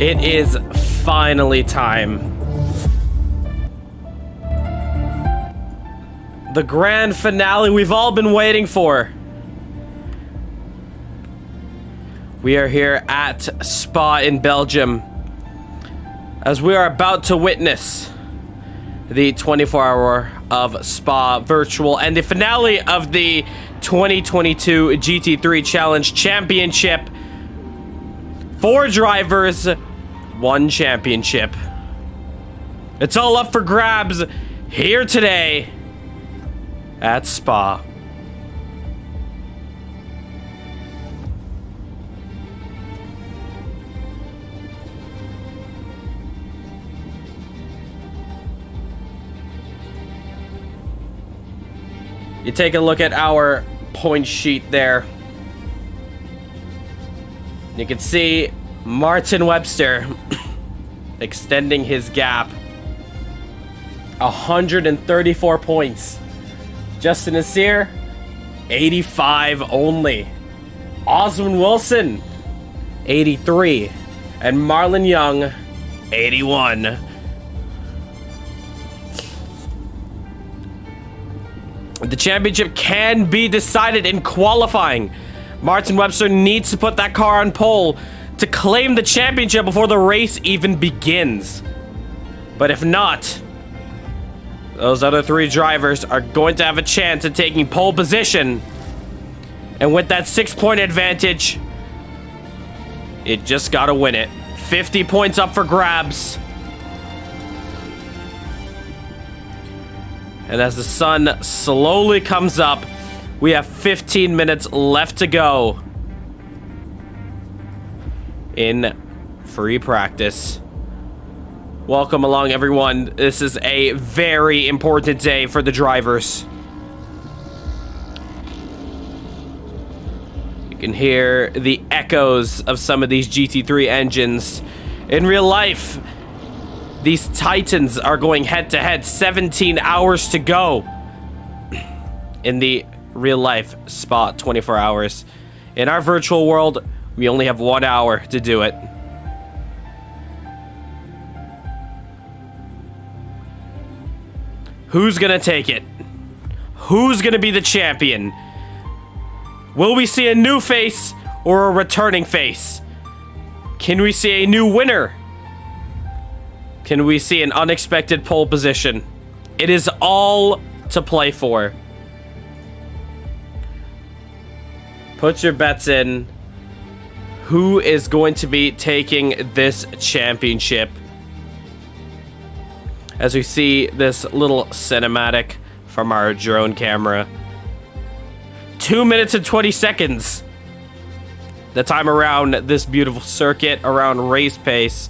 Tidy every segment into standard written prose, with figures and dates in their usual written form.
It is finally time. The grand finale we've all been waiting for. We are here at Spa in Belgium as we are about to witness the 24-hour of Spa virtual and the finale of the 2022 GT3 Challenge Championship. 4 drivers, 1 championship. It's all up for grabs here today at Spa. You take a look at our point sheet there. You can see Martin Webster extending his gap. 134 points. Justin Nasir, 85 only. Oswin Wilson, 83. And Marlon Young, 81. The championship can be decided in qualifying. Martin Webster needs to put that car on pole to claim the championship before the race even begins. But if not, those other 3 drivers are going to have a chance at taking pole position. And with that 6-point advantage, it just gotta win it. 50 points up for grabs. And as the sun slowly comes up, we have 15 minutes left to go in free practice. Welcome along, everyone. This is a very important day for the drivers. You can hear the echoes of some of these GT3 engines. In real life, these Titans are going head-to-head. 17 hours to go in the real-life Spa 24 hours. In our virtual world, we only have 1 hour to do it. Who's gonna take it? Who's gonna be the champion? Will we see a new face or a returning face? Can we see a new winner? Can we see an unexpected pole position? It is all to play for. Put your bets in. Who is going to be taking this championship? As we see this little cinematic from our drone camera. 2 minutes and 20 seconds. The time around this beautiful circuit, around race pace.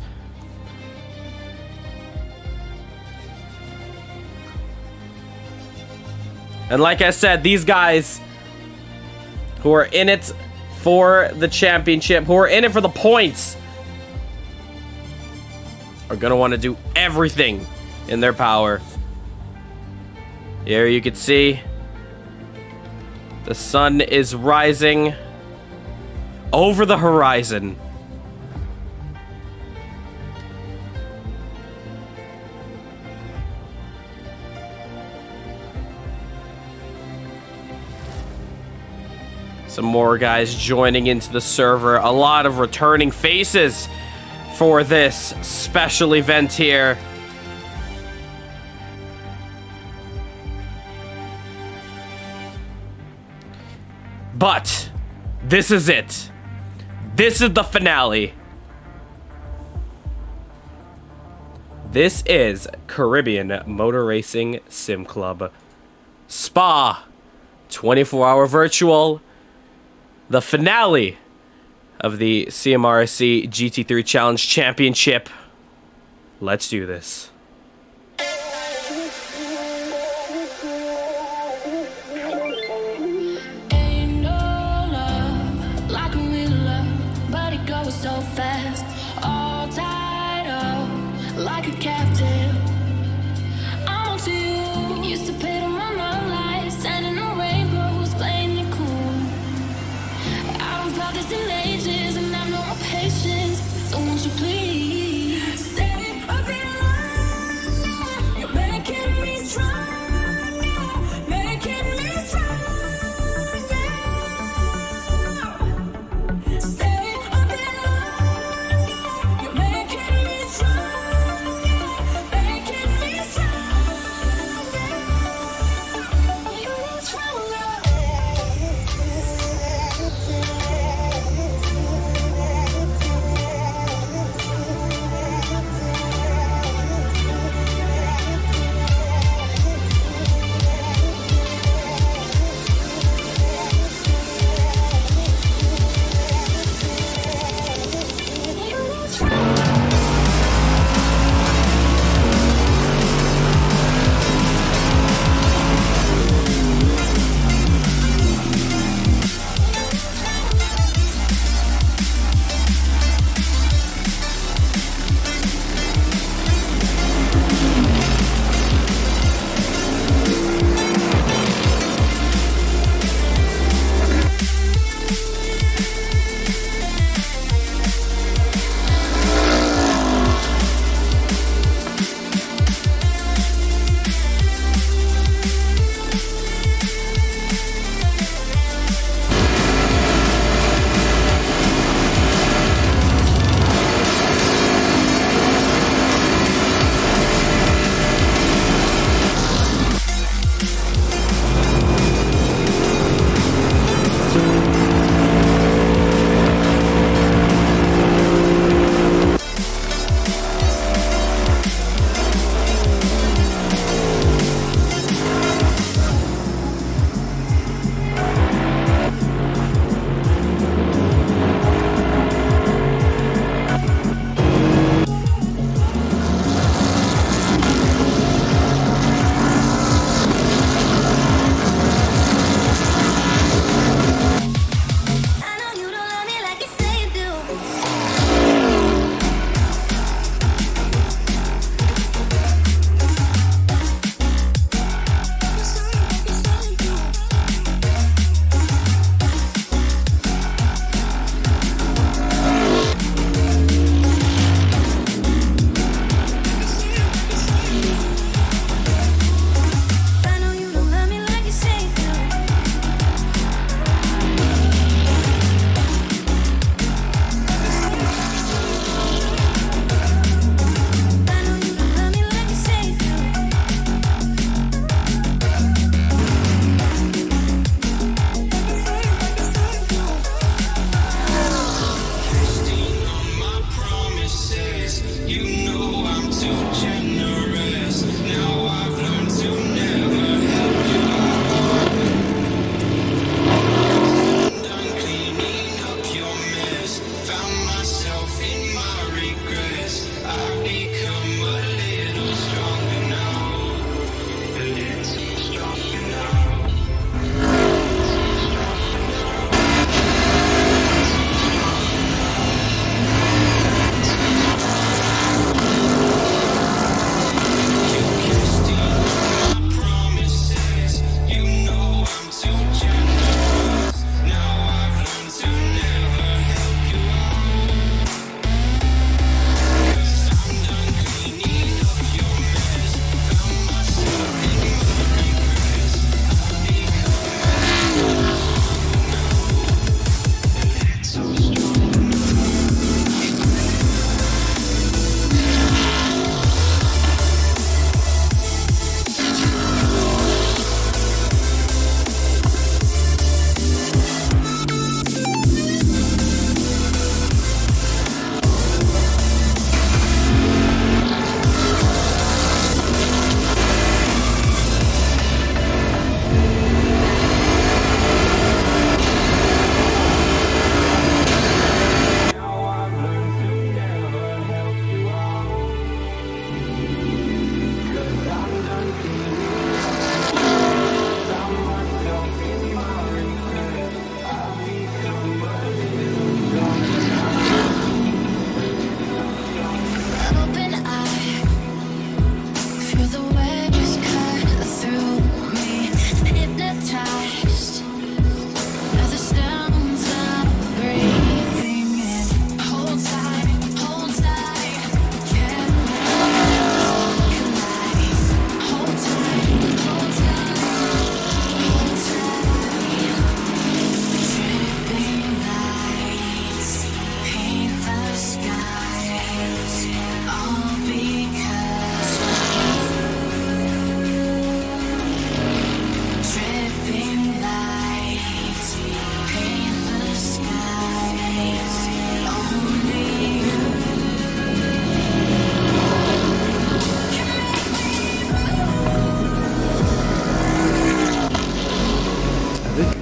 And like I said, these guys who are in it for the championship, who are in it for the points, are going to want to do everything in their power. Here you can see the sun is rising over the horizon. Some more guys joining into the server. A lot of returning faces for this special event here. But this is it. This is the finale. This is Caribbean Motor Racing Sim Club. Spa 24-hour virtual. The finale of the CMRC GT3 Challenge Championship. Let's do this. Ain't no love like a real love, but it goes so fast. All tied up like a captive. I'm on to you. Used to pay to my life, standing on rainbows, playing it cool. I don't felt this in ages, and I have no patience. So won't you please?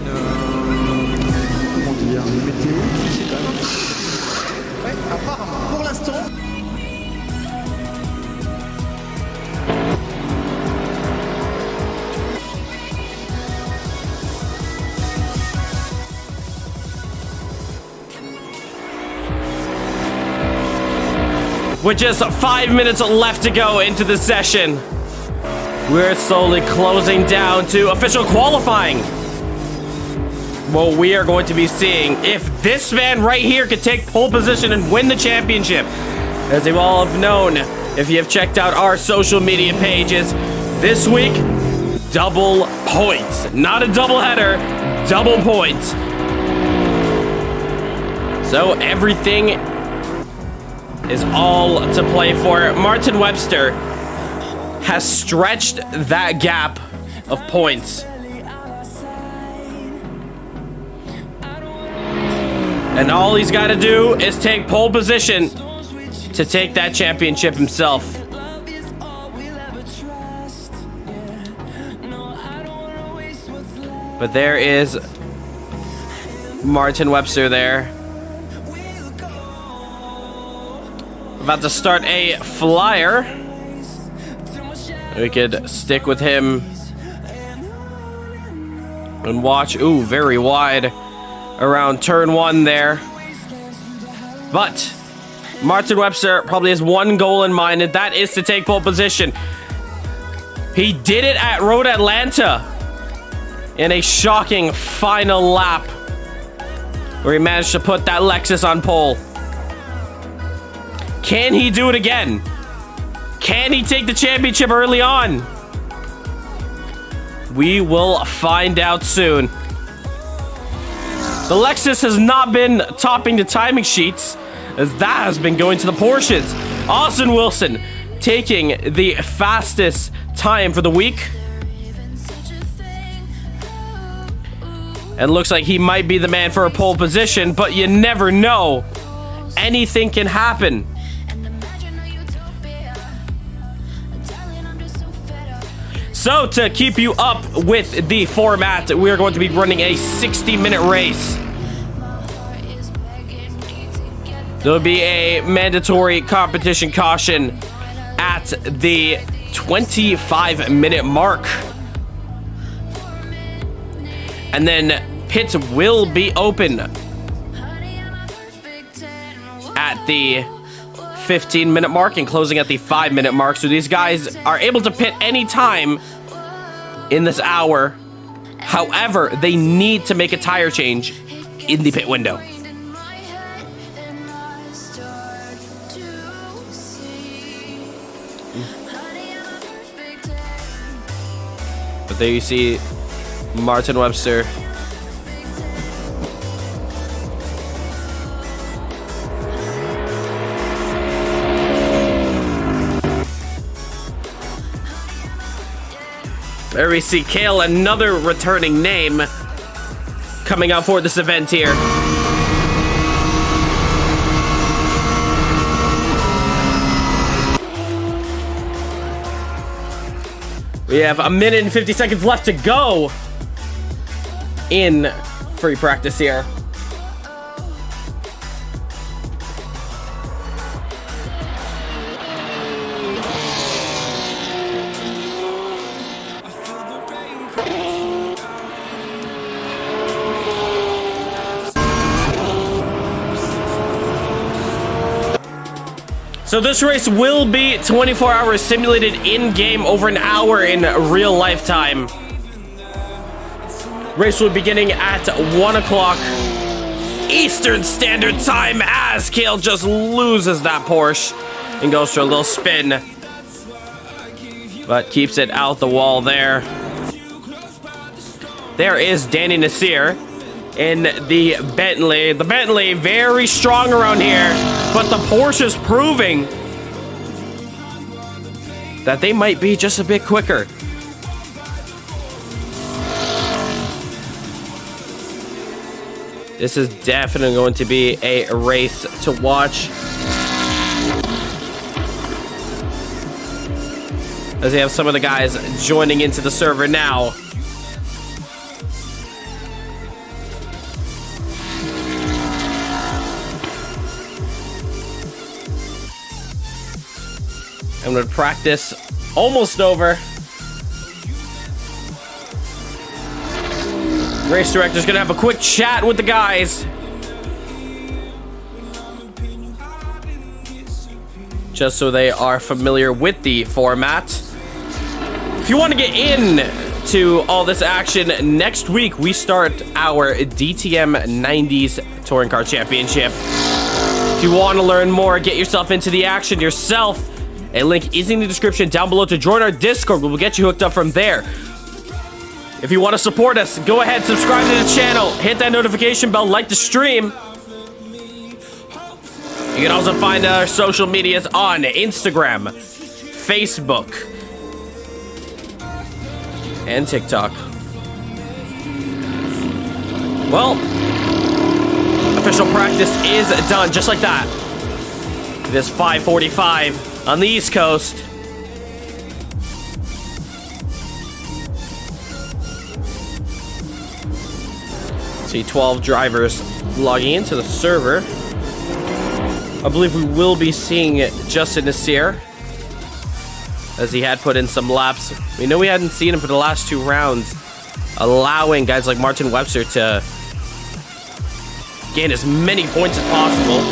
comment dire, météo, je sais pas. Ouais, apparemment, pour l'instant. With just 5 minutes left to go into the session, we're slowly closing down to official qualifying. What we are going to be seeing if this man right here could take pole position and win the championship. As you all have known, if you have checked out our social media pages, this week, double points. Not a double header, double points. So everything is all to play for. Martin Webster has stretched that gap of points. And all he's got to do is take pole position to take that championship himself. But there is Martin Webster there. About to start a flyer. We could stick with him and watch. Ooh, very wide around turn 1 there. But Martin Webster probably has one goal in mind, and that is to take pole position. He did it at Road Atlanta in a shocking final lap where he managed to put that Lexus on pole. Can he do it again? Can he take the championship early on? We will find out soon. The Lexus has not been topping the timing sheets, as that has been going to the Porsches. Austin Wilson taking the fastest time for the week. And looks like he might be the man for a pole position, but you never know. Anything can happen. So to keep you up with the format, we are going to be running a 60-minute race. There will be a mandatory competition caution at the 25-minute mark. And then pits will be open at the 15-minute mark and closing at the 5-minute mark. So these guys are able to pit any time in this hour. However, they need to make a tire change in the pit window. But there you see Martin Webster. There we see Kale, another returning name coming out for this event here. We have 1 minute and 50 seconds left to go in free practice here. So this race will be 24 hours simulated in-game, over an hour in real life time. Race will be beginning at 1 o'clock Eastern Standard Time as Kale just loses that Porsche and goes for a little spin. But keeps it out the wall there. There is Danny Nasir in the Bentley. The Bentley very strong around here, but the Porsche is proving that they might be just a bit quicker. This is definitely going to be a race to watch. As they have some of the guys joining into the server now. I'm going to practice. Almost over. Race director's going to have a quick chat with the guys. Just so they are familiar with the format. If you want to get in to all this action, next week we start our DTM 90s Touring Car Championship. If you want to learn more, get yourself into the action yourself, a link is in the description down below to join our Discord. We'll get you hooked up from there. If you want to support us, go ahead, subscribe to the channel, hit that notification bell, like the stream. You can also find our social medias on Instagram, Facebook, and TikTok. Well, official practice is done, just like that. It is 5:45 on the East Coast. See 12 drivers logging into the server. I believe we will be seeing Justin Nasir, as he had put in some laps. We know we hadn't seen him for the last 2 rounds, allowing guys like Martin Webster to gain as many points as possible.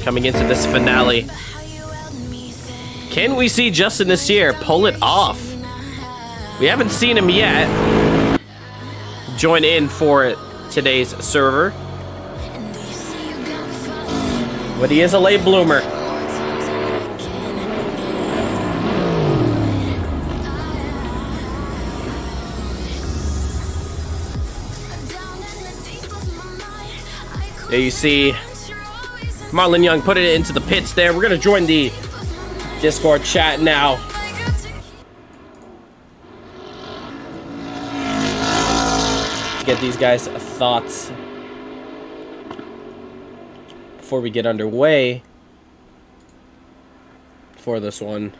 Coming into this finale, can we see Justin Nasir pull it off? We haven't seen him yet join in for today's server, but he is a late bloomer. There you see Marlon Young put it into the pits there. We're going to join the Discord chat now. To get these guys' thoughts before we get underway for this one.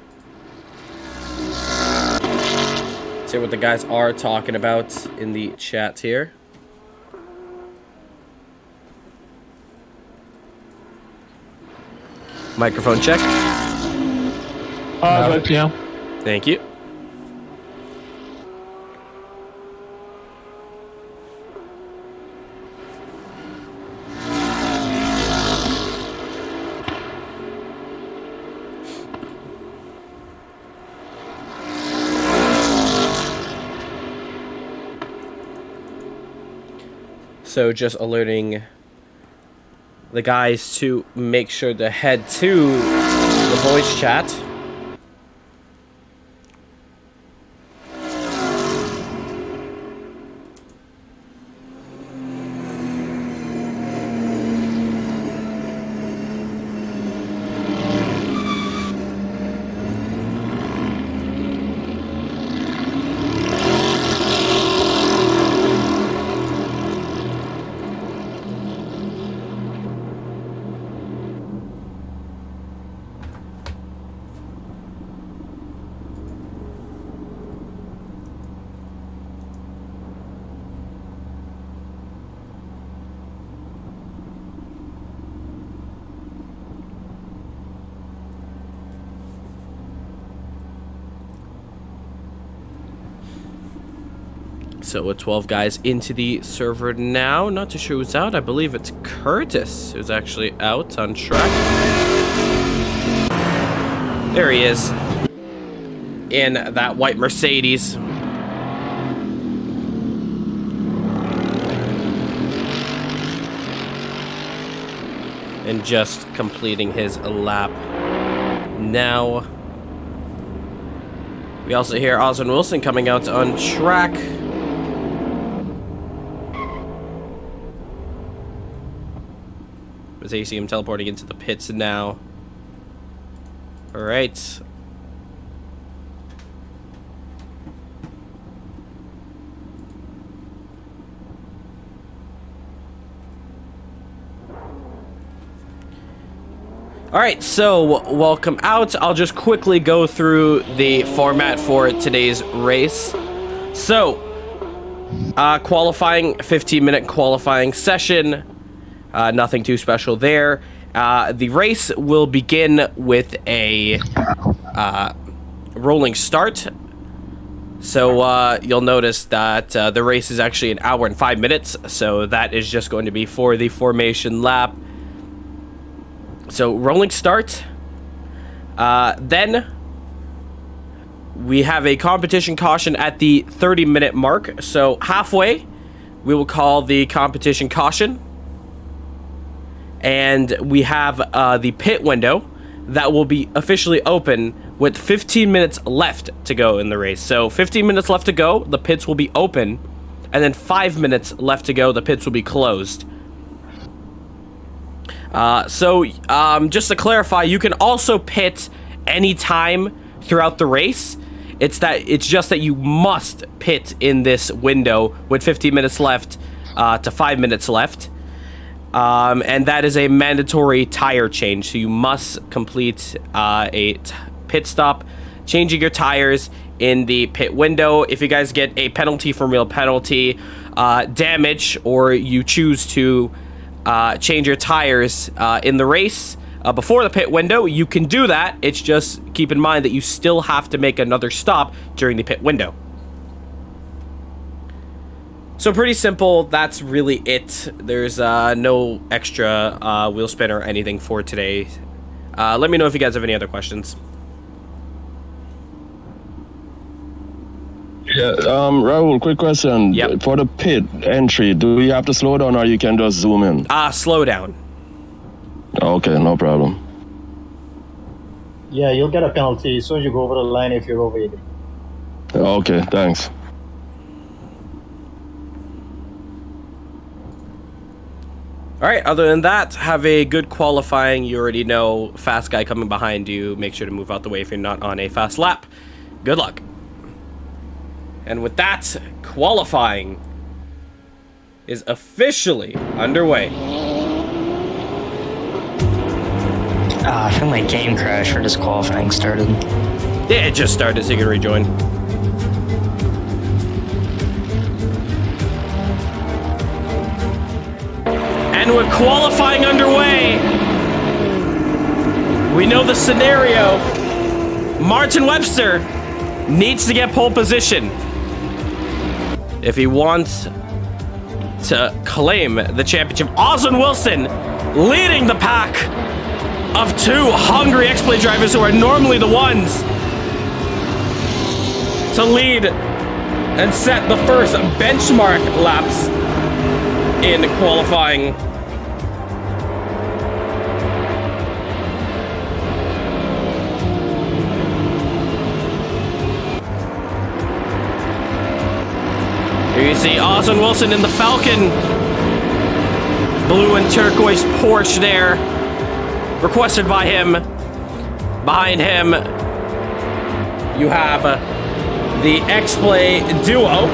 Let's hear what the guys are talking about in the chat here. Microphone check. Yeah. Thank you. So just alerting the guys to make sure to head to the voice chat. So with 12 guys into the server now, not too sure who's out. I believe it's Curtis who's actually out on track. There he is, in that white Mercedes. And just completing his lap now. We also hear Osmond Wilson coming out on track. As you see him teleporting into the pits now. Alright. Alright, so welcome out. I'll just quickly go through the format for today's race. So, qualifying, 15-minute qualifying session. Nothing too special there. The race will begin with a rolling start. So you'll notice that the race is actually 1 hour and 5 minutes. So that is just going to be for the formation lap. So rolling start. Then we have a competition caution at the 30-minute mark. So halfway, we will call the competition caution. And we have the pit window that will be officially open with 15 minutes left to go in the race. So 15 minutes left to go, the pits will be open. And then 5 minutes left to go, the pits will be closed. Just to clarify, you can also pit anytime throughout the race. It's just that you must pit in this window with 15 minutes left to 5 minutes left. And that is a mandatory tire change. So you must complete a pit stop, changing your tires in the pit window. If you guys get a penalty from real penalty, damage, or you choose to change your tires in the race before the pit window, you can do that. It's just keep in mind that you still have to make another stop during the pit window. So pretty simple. That's really it. There's no extra wheel spin or anything for today. Let me know if you guys have any other questions. Yeah, Raul, quick question. Yep. For the pit entry, do we have to slow down or you can just zoom in? Slow down. Okay, no problem. Yeah, you'll get a penalty as soon as you go over the line if you're over 80. Okay, thanks. All right, other than that, have a good qualifying. You already know, fast guy coming behind you. Make sure to move out the way if you're not on a fast lap. Good luck. And with that, qualifying is officially underway. I think my game crashed or just qualifying started. Yeah, it just started, so you can rejoin. And with qualifying underway, we know the scenario. Martin Webster needs to get pole position if he wants to claim the championship. Oswin Wilson leading the pack of two hungry X-Play drivers who are normally the ones to lead and set the first benchmark laps in qualifying. Here you see Oswin Wilson in the Falcon. Blue and turquoise Porsche there. Requested by him. Behind him, you have the X-Play duo.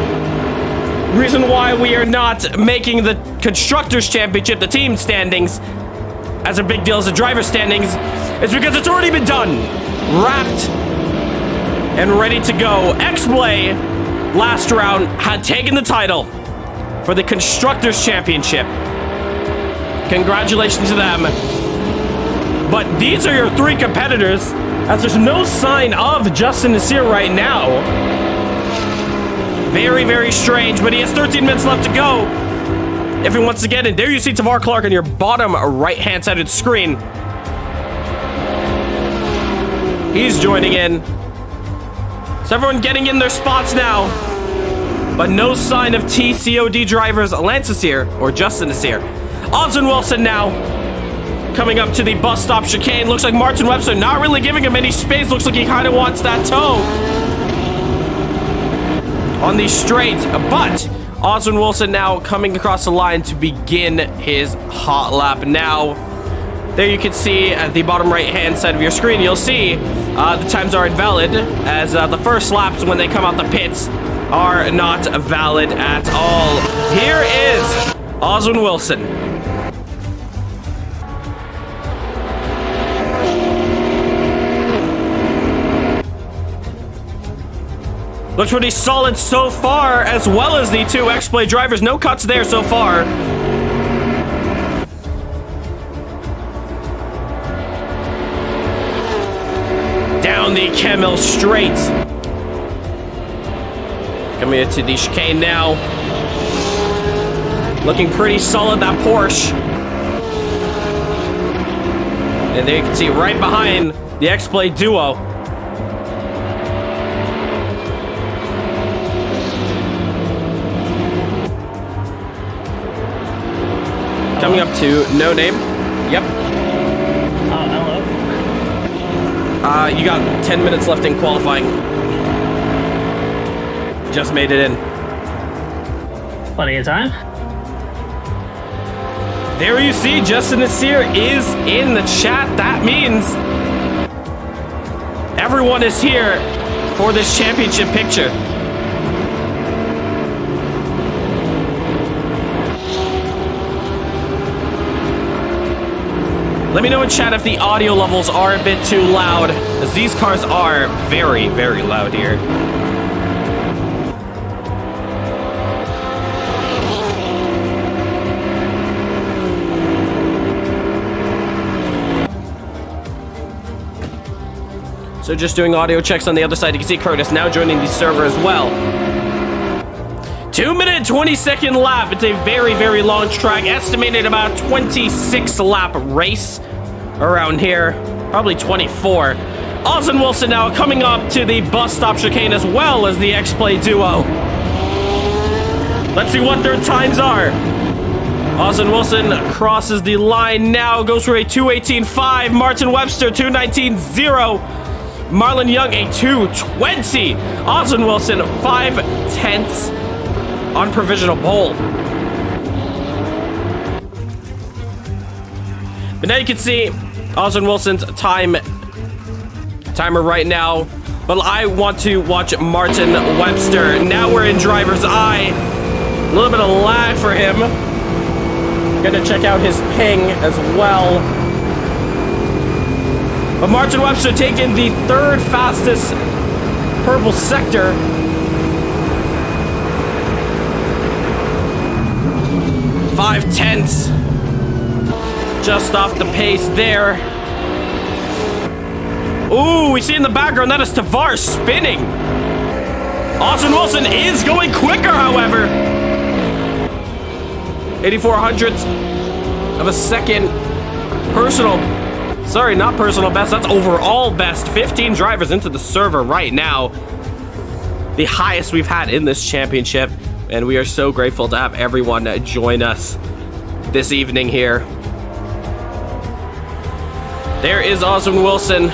Reason why we are not making the Constructors' Championship, the team standings, as a big deal as the driver standings, is because it's already been done. Wrapped and ready to go. X-Play, last round, had taken the title for the Constructors' Championship. Congratulations to them. But these are your three competitors, as there's no sign of Justin Nasir right now. Very, very strange, but he has 13 minutes left to go if he wants to get in. There you see Tavar Clark on your bottom right-hand side of the screen. He's joining in. So everyone getting in their spots now. But no sign of TCOD drivers Lance Nasir or Justin Nasir. Oswin Wilson now coming up to the bus stop chicane. Looks like Martin Webster not really giving him any space. Looks like he kind of wants that toe on the straight. But Oswin Wilson now coming across the line to begin his hot lap. Now, there you can see at the bottom right-hand side of your screen, you'll see the times are invalid, as the first laps when they come out the pits are not valid at all. Here is Oswin Wilson. Looks pretty solid so far, as well as the two X-Play drivers. No cuts there so far. down the Camel straight. Coming into the chicane now. Looking pretty solid, that Porsche. And there you can see right behind the X-Play duo. Coming up to No Name. Yep. Hello. You got 10 minutes left in qualifying. Just made it in. Plenty of time. There you see, Justin Nasir is in the chat. That means everyone is here for this championship picture. Let me know in chat if the audio levels are a bit too loud, as these cars are very, very loud here. So just doing audio checks on the other side. You can see Curtis now joining the server as well. 2-minute, 20-second lap. It's a very, very long track. Estimated about 26 lap race around here. Probably 24. Oz and Wilson now coming up to the bus stop chicane as well as the X-Play duo. Let's see what their times are. Oz and Wilson crosses the line now. Goes for a 2:18.5. Martin Webster 2:19.0. Marlon Young a 2:20. Austin Wilson 5/10 on provisional pole. But now you can see Austin Wilson's timer right now. But I want to watch Martin Webster. Now we're in driver's eye. A little bit of lag for him. Gonna check out his ping as well. But Martin Webster taking the third fastest purple sector. .5. Just off the pace there. Ooh, we see in the background that is Tavares spinning. Austin Wilson is going quicker, however. 84/100ths of a second personal. Sorry, not personal best. That's overall best. 15 drivers into the server right now. The highest we've had in this championship. And we are so grateful to have everyone join us this evening here. There is Austin Wilson.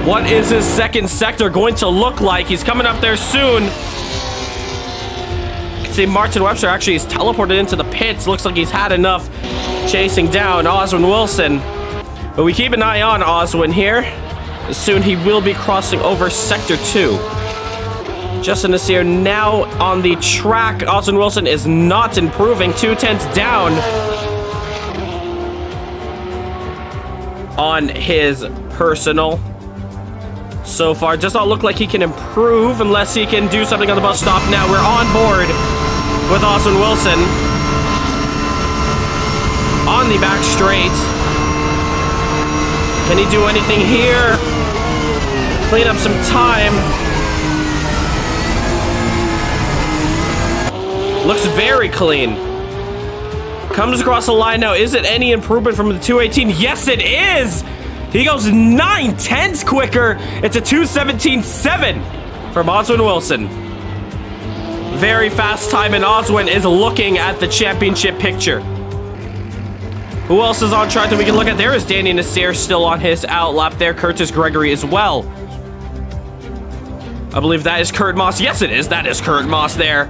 What is his second sector going to look like? He's coming up there soon. You can see Martin Webster actually is teleported into the pits. Looks like he's had enough chasing down Oswin Wilson. But we keep an eye on Oswin here. Soon he will be crossing over Sector 2. Justin Nasir now on the track. Oswin Wilson is not improving. 2/10 down on his personal. So far, does not look like he can improve unless he can do something on the bus stop. Now we're on board with Oswin Wilson. On the back straight. Can he do anything here? Clean up some time. Looks very clean. Comes across the line now. Is it any improvement from the 2:18? Yes, it is! He goes 9/10 quicker. It's a 2:17.7 from Oswin Wilson. Very fast time, and Oswin is looking at the championship picture. Who else is on track that we can look at? There is Danny Nasir still on his outlap there. Curtis Gregory as well. I believe that is Kurt Moss. Yes, it is. That is Kurt Moss there.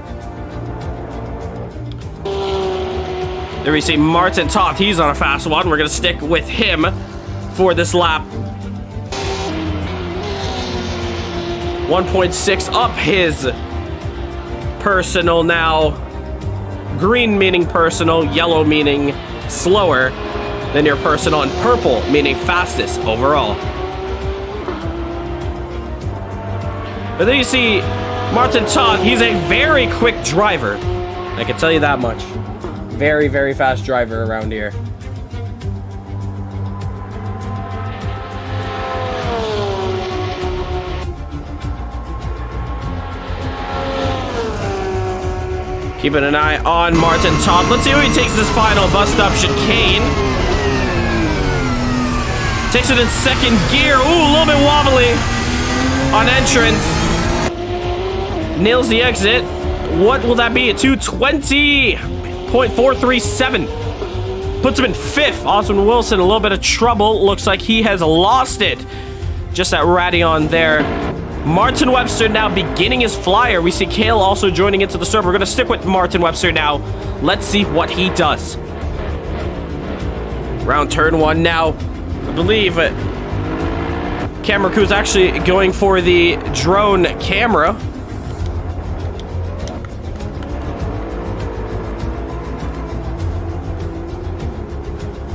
There we see Martin Toth. He's on a fast one. We're going to stick with him for this lap. 1.6 up his personal now. Green meaning personal, yellow meaning slower than your personal, and purple meaning fastest overall. But then you see Martin Toth. He's a very quick driver. I can tell you that much. Very, very fast driver around here. Keeping an eye on Martin Top. Let's see who he takes this final bust-up chicane. Takes it in second gear. Ooh, a little bit wobbly on entrance. Nails the exit. What will that be? A 220.437. Puts him in fifth. Oswin Wilson, a little bit of trouble. Looks like he has lost it. Just at Radion there. Martin Webster now beginning his flyer. We see Kale also joining into the server. We're going to stick with Martin Webster now. Let's see what he does. Round turn one now. I believe camera crew's actually going for the drone camera.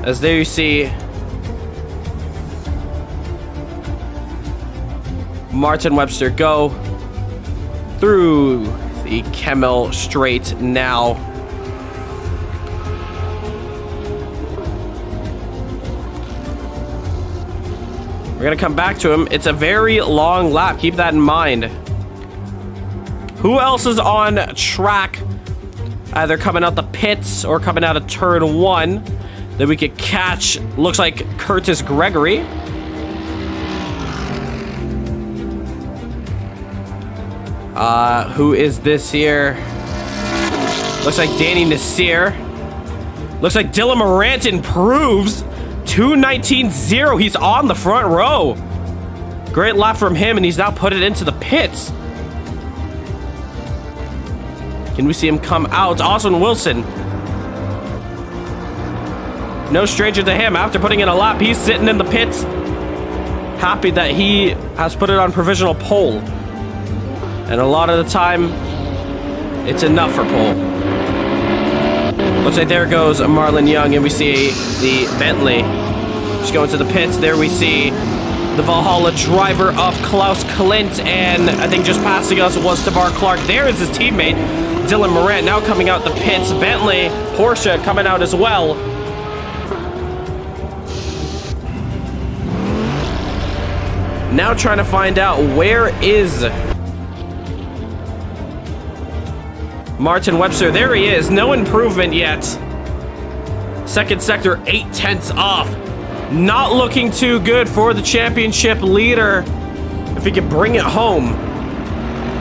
As there you see Martin Webster go through the Kemmel straight now. We're gonna come back to him. It's a very long lap. Keep that in mind. Who else is on track? Either coming out the pits or coming out of turn one that we could catch. Looks like Curtis Gregory. Who is this here? Looks like Danny Nasir. Looks like Dylan Morant improves. 2:19.0. He's on the front row. Great lap from him, and he's now put it into the pits. Can we see him come out? Oswin Wilson. No stranger to him. After putting in a lap, he's sitting in the pits. Happy that he has put it on provisional pole. And a lot of the time, it's enough for pole. Looks like there goes Marlon Young, and we see the Bentley. Just going to the pits. There we see the Valhalla driver of Klaus Klint, and I think just passing us was Tavar Clark. There is his teammate, Dylan Morant, now coming out the pits. Bentley, Porsche coming out as well. Now trying to find out where is Martin Webster. There he is. No improvement yet. Second sector, 8/10 off. Not looking too good for the championship leader. If he can bring it home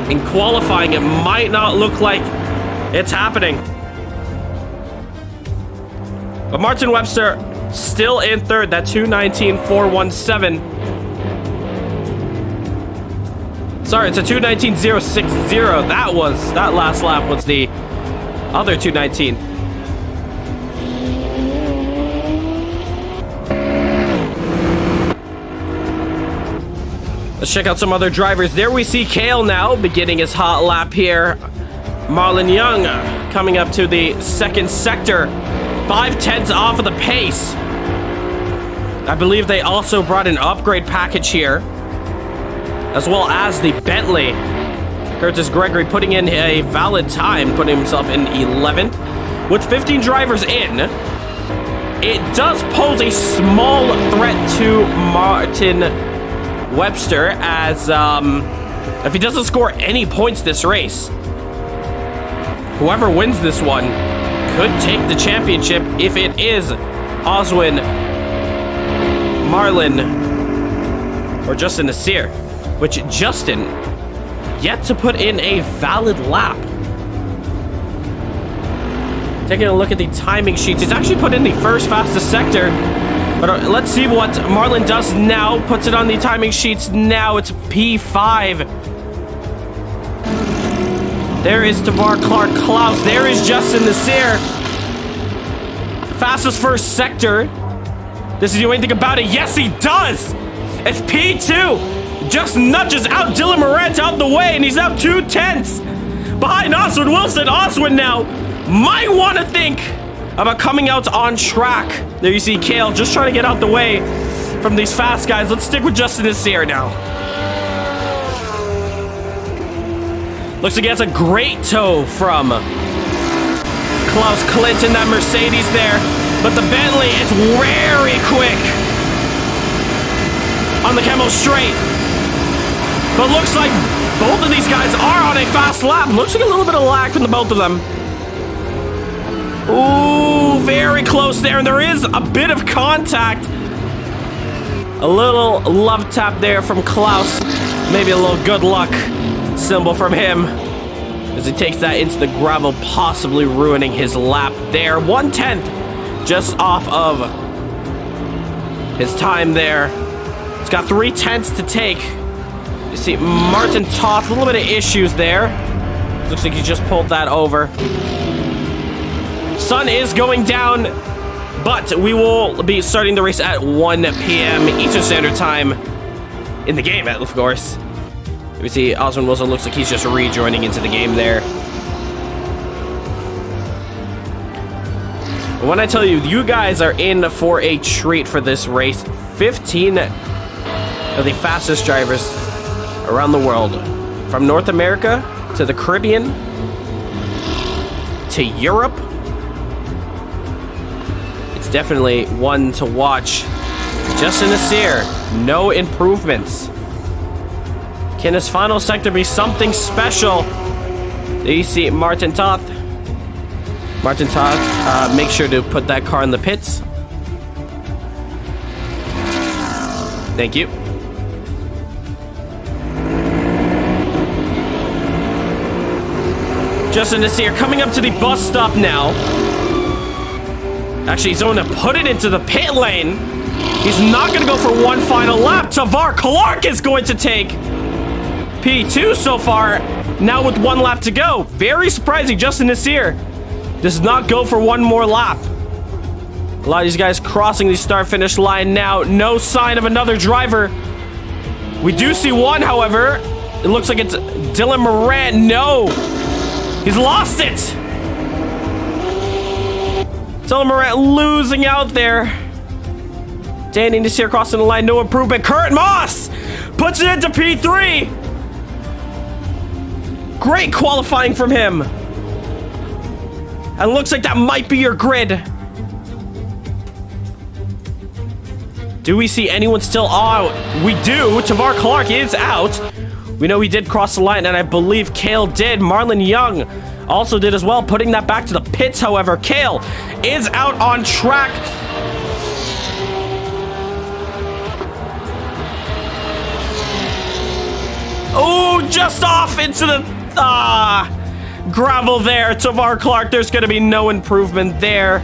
in qualifying, it might not look like it's happening. But Martin Webster still in third. That 2:19.417. Sorry, it's a 2:19.060. That last lap was the other 2:19. Let's check out some other drivers. There we see Kale now beginning his hot lap here. Marlon Young coming up to the second sector. 5/10 off of the pace. I believe they also brought an upgrade package here, as well as the Bentley. Curtis Gregory putting in a valid time, putting himself in 11th. With 15 drivers in, it does pose a small threat to Martin Webster, as if he doesn't score any points this race, whoever wins this one could take the championship if it is Oswin, Marlon, or Justin Nasir. Which Justin yet to put in a valid lap. Taking a look at the timing sheets, he's actually put in the first fastest sector. But let's see what Marlon does now. Puts it on the timing sheets now. It's P5. There is Tavar Clark Klaus. There is Justin Nasir. Fastest first sector. Does he do anything about it? Yes, he does. It's P2. Just nudges out Dylan Morant out the way, and he's now 2/10 behind Oswin Wilson. Oswin now might want to think about coming out on track. There you see Kale just trying to get out the way from these fast guys. Let's stick with Justin Nasir now. Looks like he has a great toe from Klaus Klint in that Mercedes there. But the Bentley is very quick on the Kemmel straight. But looks like both of these guys are on a fast lap. Looks like a little bit of lag from the both of them. Ooh, very close there, and there is a bit of contact. A little love tap there from Klaus. Maybe a little good luck symbol from him as he takes that into the gravel, possibly ruining his lap there. 1/10 just off of his time there. He's got 3/10 to take. You see Martin Toth, a little bit of issues there. Looks like he just pulled that over. Sun is going down, but we will be starting the race at 1 p.m. Eastern Standard Time in the game, of course. We see Osmond Wilson looks like he's just rejoining into the game there. When I tell you, you guys are in for a treat for this race. 15 of the fastest drivers around the world, from North America to the Caribbean to Europe. It's definitely one to watch. Justin Nasir, no improvements. Can his final sector be something special? There you see Martin Toth. Martin Toth, make sure to put that car in the pits. Thank you. Justin Nasir coming up to the bus stop now. Actually, he's going to put it into the pit lane. He's not going to go for one final lap. Tavar Clark is going to take P2 so far, now with 1 lap to go. Very surprising. Justin Nasir does not go for one more lap. A lot of these guys crossing the start-finish line now. No sign of another driver. We do see one, however. It looks like it's Dylan Moran. No, he's lost it. Dylan Moran losing out there. Danny Nasir crossing the line. No improvement. Kurt Moss puts it into P3. Great qualifying from him. And looks like that might be your grid. Do we see anyone still out? We do. Tavar Clark is out. We know he did cross the line, and I believe Kale did. Marlon Young also did as well, putting that back to the pits, however. Kale is out on track. Oh, just off into the gravel there. Tavar Clark, there's going to be no improvement there.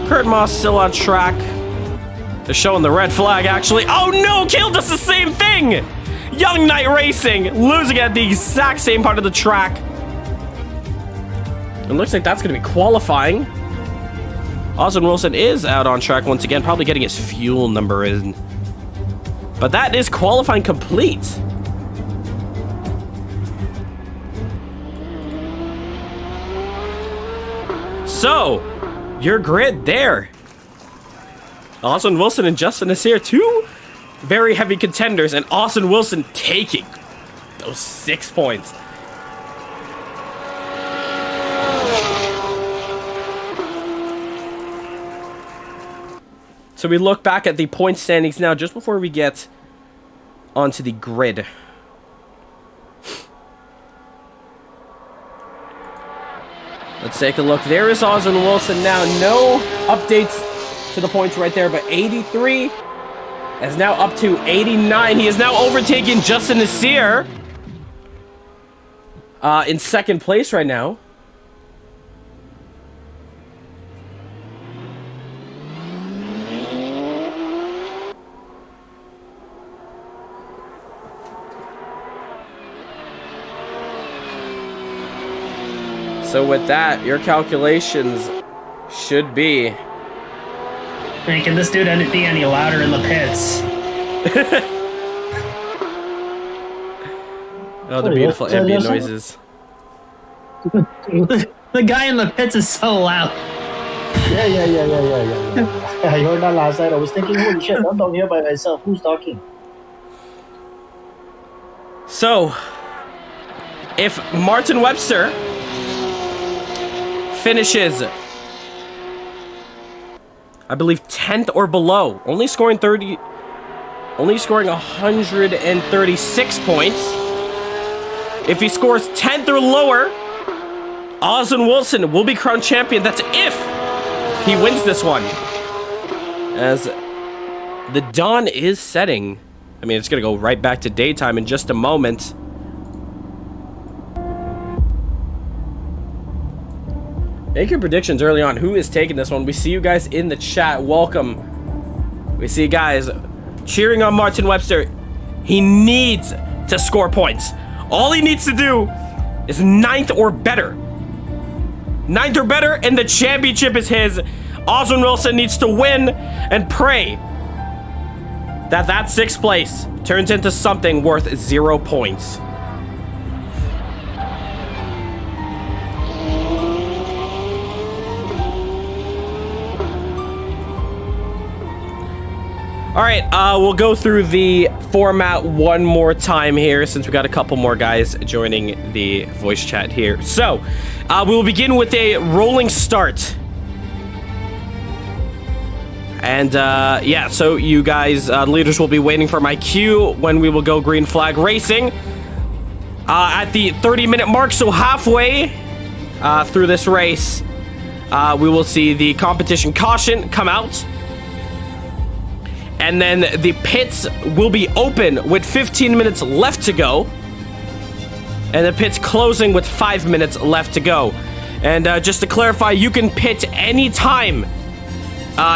Kurt Moss still on track. They're showing the red flag, actually. Oh no, Kale does the same thing. Young Knight Racing losing at the exact same part of the track. It looks like that's going to be qualifying. Osmond Wilson is out on track once again, probably getting his fuel number in. But that is qualifying complete. So, your grid there. Austin Wilson and Justin Nasir, two very heavy contenders, and Austin Wilson taking those 6 points. So we look back at the point standings now, just before we get onto the grid. Let's take a look. There is Osmond Wilson now. No updates to the points right there, but 83 is now up to 89. He has now overtaken Justin Nasir in second place right now. So with that, your calculations should be... Man, can this dude be any louder in the pits? Oh, the beautiful ambient noises. The guy in the pits is so loud. Yeah. I heard that last night. I was thinking, holy shit, I'm down here by myself. Who's talking? So, if Martin Webster finishes, I believe 10th or below, only scoring 136 points. If he scores 10th or lower, Austin Wilson will be crowned champion. That's if he wins this one. As the dawn is setting. I mean, it's going to go right back to daytime in just a moment. Make your predictions early on. Who is taking this one? We see you guys in the chat. Welcome. We see you guys cheering on Martin Webster. He needs to score points. All he needs to do is 9th or better. 9th or better, and the championship is his. Oswin Wilson needs to win and pray that 6th place turns into something worth 0 points. All right, we'll go through the format one more time here since we got a couple more guys joining the voice chat here. So, we will begin with a rolling start. And, yeah, so you guys, leaders will be waiting for my cue when we will go green flag racing. At the 30-minute mark, so halfway through this race, we will see the competition caution come out. And then the pits will be open with 15 minutes left to go. And the pits closing with 5 minutes left to go. And just to clarify, you can pit any time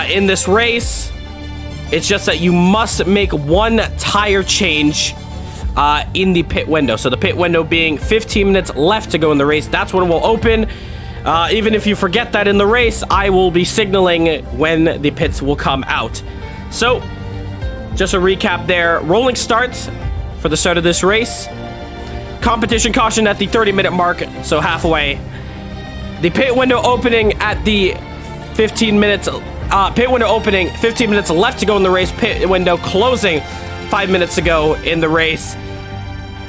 in this race. It's just that you must make one tire change in the pit window. So the pit window being 15 minutes left to go in the race. That's when it will open. Even if you forget that in the race, I will be signaling when the pits will come out. So, just a recap there. Rolling starts for the start of this race. Competition caution at the 30-minute mark, so halfway. The pit window opening at the 15 minutes. Pit window opening, 15 minutes left to go in the race. Pit window closing, 5 minutes to go in the race.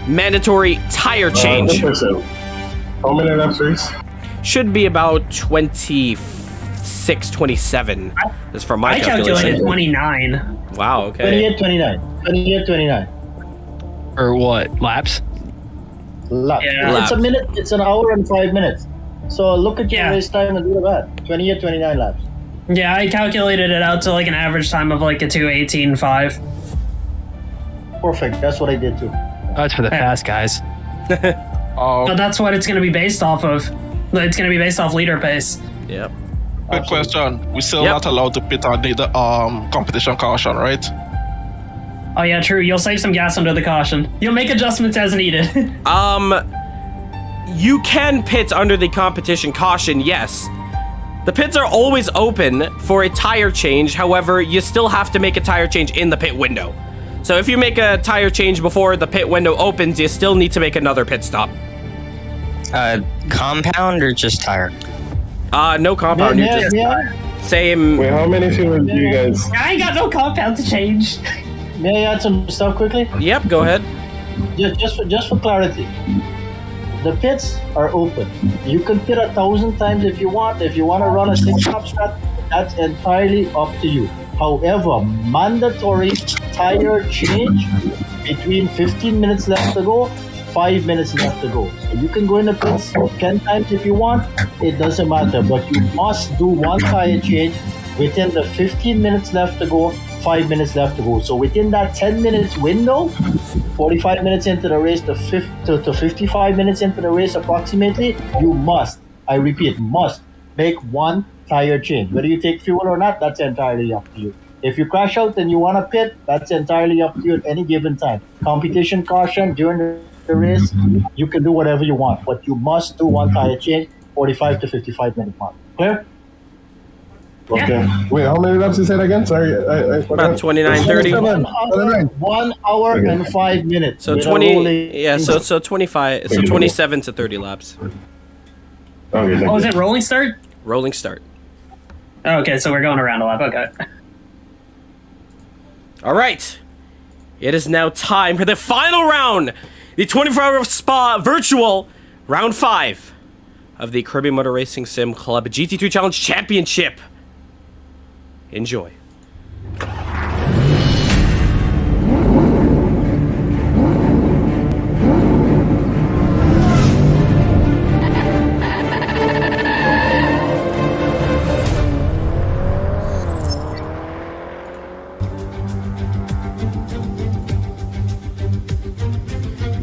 Mandatory tire change. How many laps race? Should be about 26, 27. That's from my calculation. I calculated 29. Wow, okay. 28-29. Or what? Laps? Lap. Yeah. It's a minute. It's an hour and 5 minutes. So look at your race time and do the math. 28-29 laps. Yeah, I calculated it out to like an average time of like a 2:18.5. Perfect. That's what I did too. That's for the fast guys. But that's what it's going to be based off of. It's going to be based off leader pace. Yep. Quick question. We're still Yep. not allowed to pit on the competition caution, right? Oh yeah, true. You'll save some gas under the caution. You'll make adjustments as needed. You can pit under the competition caution, yes. The pits are always open for a tire change. However, you still have to make a tire change in the pit window. So if you make a tire change before the pit window opens, you still need to make another pit stop. Compound or just tire? No compound. Yeah, You're just yeah. same. Wait, how many fuels do you guys? I ain't got no compound to change. May I add some stuff quickly? Yep, go ahead. Just for clarity. The pits are open. You can pit 1,000 times if you want. If you want to run a 6-lap strat, that's entirely up to you. However, mandatory tire change between 15 minutes left to go, 5 minutes left to go. So you can go in the pits 10 times if you want. It doesn't matter, but you must do one tire change within the 15 minutes left to go, 5 minutes left to go. So within that 10 minutes window, 45 minutes into the race to 55 minutes into the race approximately, you must, I repeat, must make one tire change. Whether you take fuel or not, that's entirely up to you. If you crash out and you want to pit, that's entirely up to you at any given time. Competition caution during the race, you can do whatever you want, but you must do one tire change, 45 to 55 minute mark. Clear? Okay. Yeah. Wait, how many laps you said again? Sorry, I forgot. About 29, 30. 1 hour and 5 minutes. So 20, yeah, so 25, so 27 to 30 laps. Okay, Oh, is it rolling start? Rolling start. Oh, okay, so we're going around a lap. Okay. All right. It is now time for the final round. The 24-hour Spa virtual round 5 of the Caribbean Motor Racing Sim Club GT3 Challenge Championship. Enjoy.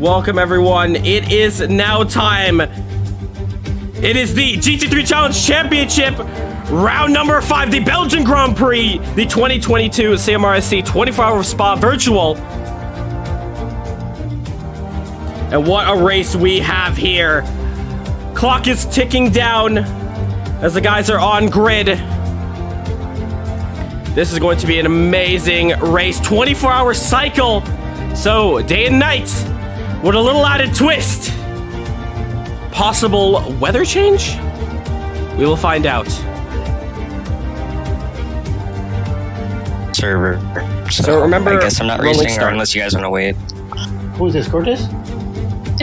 Welcome, everyone. It is now time. It is the GT3 Challenge Championship, round number 5, the Belgian Grand Prix, the 2022 CMRSC 24-hour Spa Virtual. And what a race we have here. Clock is ticking down as the guys are on grid. This is going to be an amazing race. 24-hour cycle. So, day and night with a little added twist. Possible weather change? We will find out. Server. So remember, I guess I'm not racing unless you guys want to wait. Who's this, Curtis?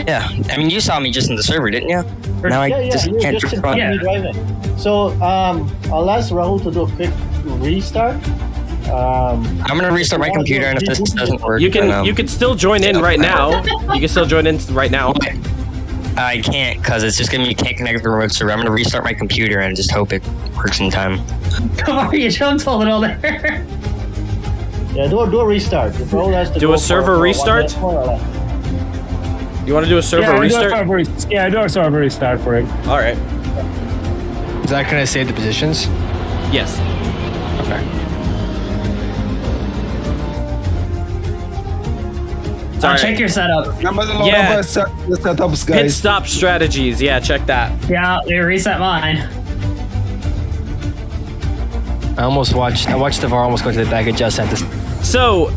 Yeah, I mean, you saw me just in the server, didn't you? Now I just you can't just run. me driving. So, I'll ask Rahul to do a quick restart. I'm gonna restart my computer, and if this doesn't work, you can still join in right now. You can still join in right now. Okay. I can't, because it's just gonna be can't connect to the remote server. I'm gonna restart my computer and just hope it works in time. Come on, you jumped a little there. Yeah, do a restart. If Rahul has to Do a server restart? You want to do a server restart? Do a server restart for it. All right. Is that going to save the positions? Yes. Okay. I'll check your setup. Yeah. The setups, Pit guys. stop strategies. Yeah, check that. Yeah, they reset mine. I watched the VAR almost go to the back of just sent this. So,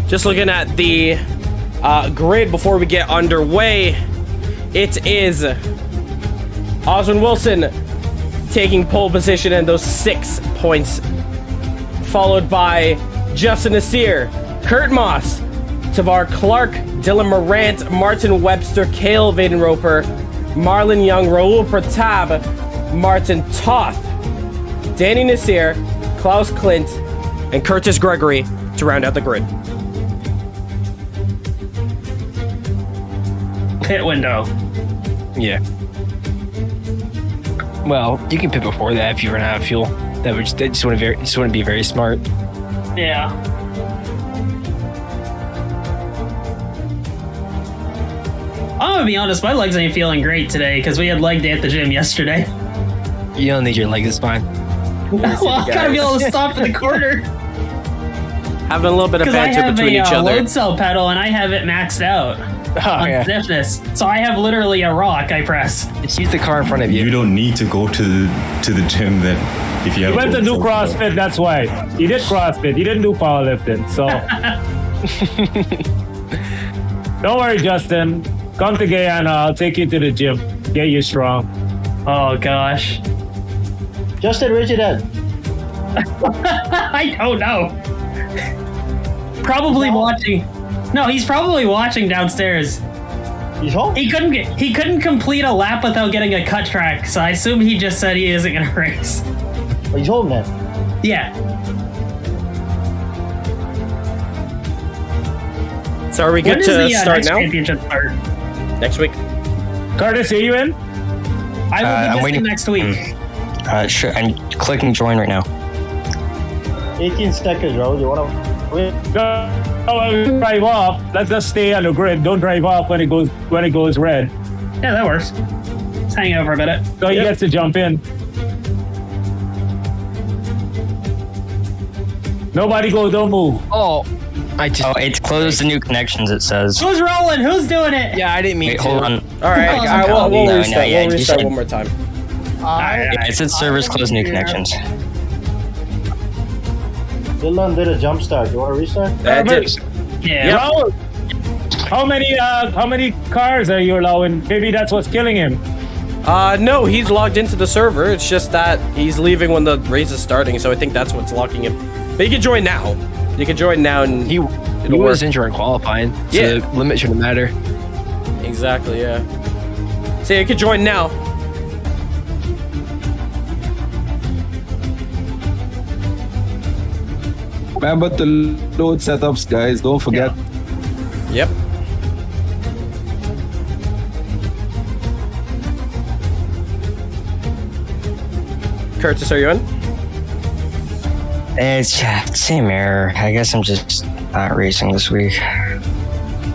just looking at the grid before we get underway, it is Oswin Wilson taking pole position and those 6 points, followed by Justin Nasir, Kurt Moss, Tavar Clark, Dylan Morant, Martin Webster, Cale Vadenroper, Marlon Young, Raul Pratap, Martin Toth, Danny Nasir, Klaus Klint, and Curtis Gregory to round out the grid. Pit window. Yeah. Well, you can pit before that if you run out of fuel. That just wouldn't be very smart. Yeah. I'm gonna be honest, my legs ain't feeling great today because we had leg day at the gym yesterday. You don't need your legs, it's fine. Well, I gotta be able to stop in the corner. Having a little bit of Because I banter have between each a other. load cell pedal and I have it maxed out on stiffness. So I have literally a rock I press. Just use the car in front of you. You don't need to go to the gym then if you have. You went to do CrossFit, that's why. You did CrossFit. You didn't do powerlifting, so. Don't worry, Justin. Come to Guyana. I'll take you to the gym. Get you strong. Oh gosh. Justin, where's your dad? I don't know. Probably watching. No, he's probably watching downstairs. He's home? He couldn't complete a lap without getting a cut track, so I assume he just said he isn't gonna race. Oh, he's home then? Yeah. So are we good to start next now? Championship start? Next week. Curtis, are you in? I will I'm be waiting next week. Sure, I'm clicking join right now. 18 seconds, Rahul. You wanna wait? No, drive off. Let's just stay on the grid. Don't drive off when it goes red. Yeah, that works. Let's hang out for a minute. So he gets to jump in. Nobody go, don't move. Oh, it's closed the new connections, it says. Who's rolling? Who's doing it? Yeah, I didn't mean Wait, to. hold on. All right, we'll restart. yeah, We'll you restart said- one more time. Yeah, it said servers closed new connections. Dylan did a jump start. You wanna restart? That did. Yeah. Raul, how many cars are you allowing? Maybe that's what's killing him. No, he's logged into the server. It's just that he's leaving when the race is starting, so I think that's what's locking him. But you can join now. You can join now, and He was injured in qualifying, so Yeah. the limit shouldn't matter. Exactly, yeah. So you can join now. Remember to load setups, guys. Don't forget. Yep. Curtis, are you in? It's same error. I guess I'm just not racing this week.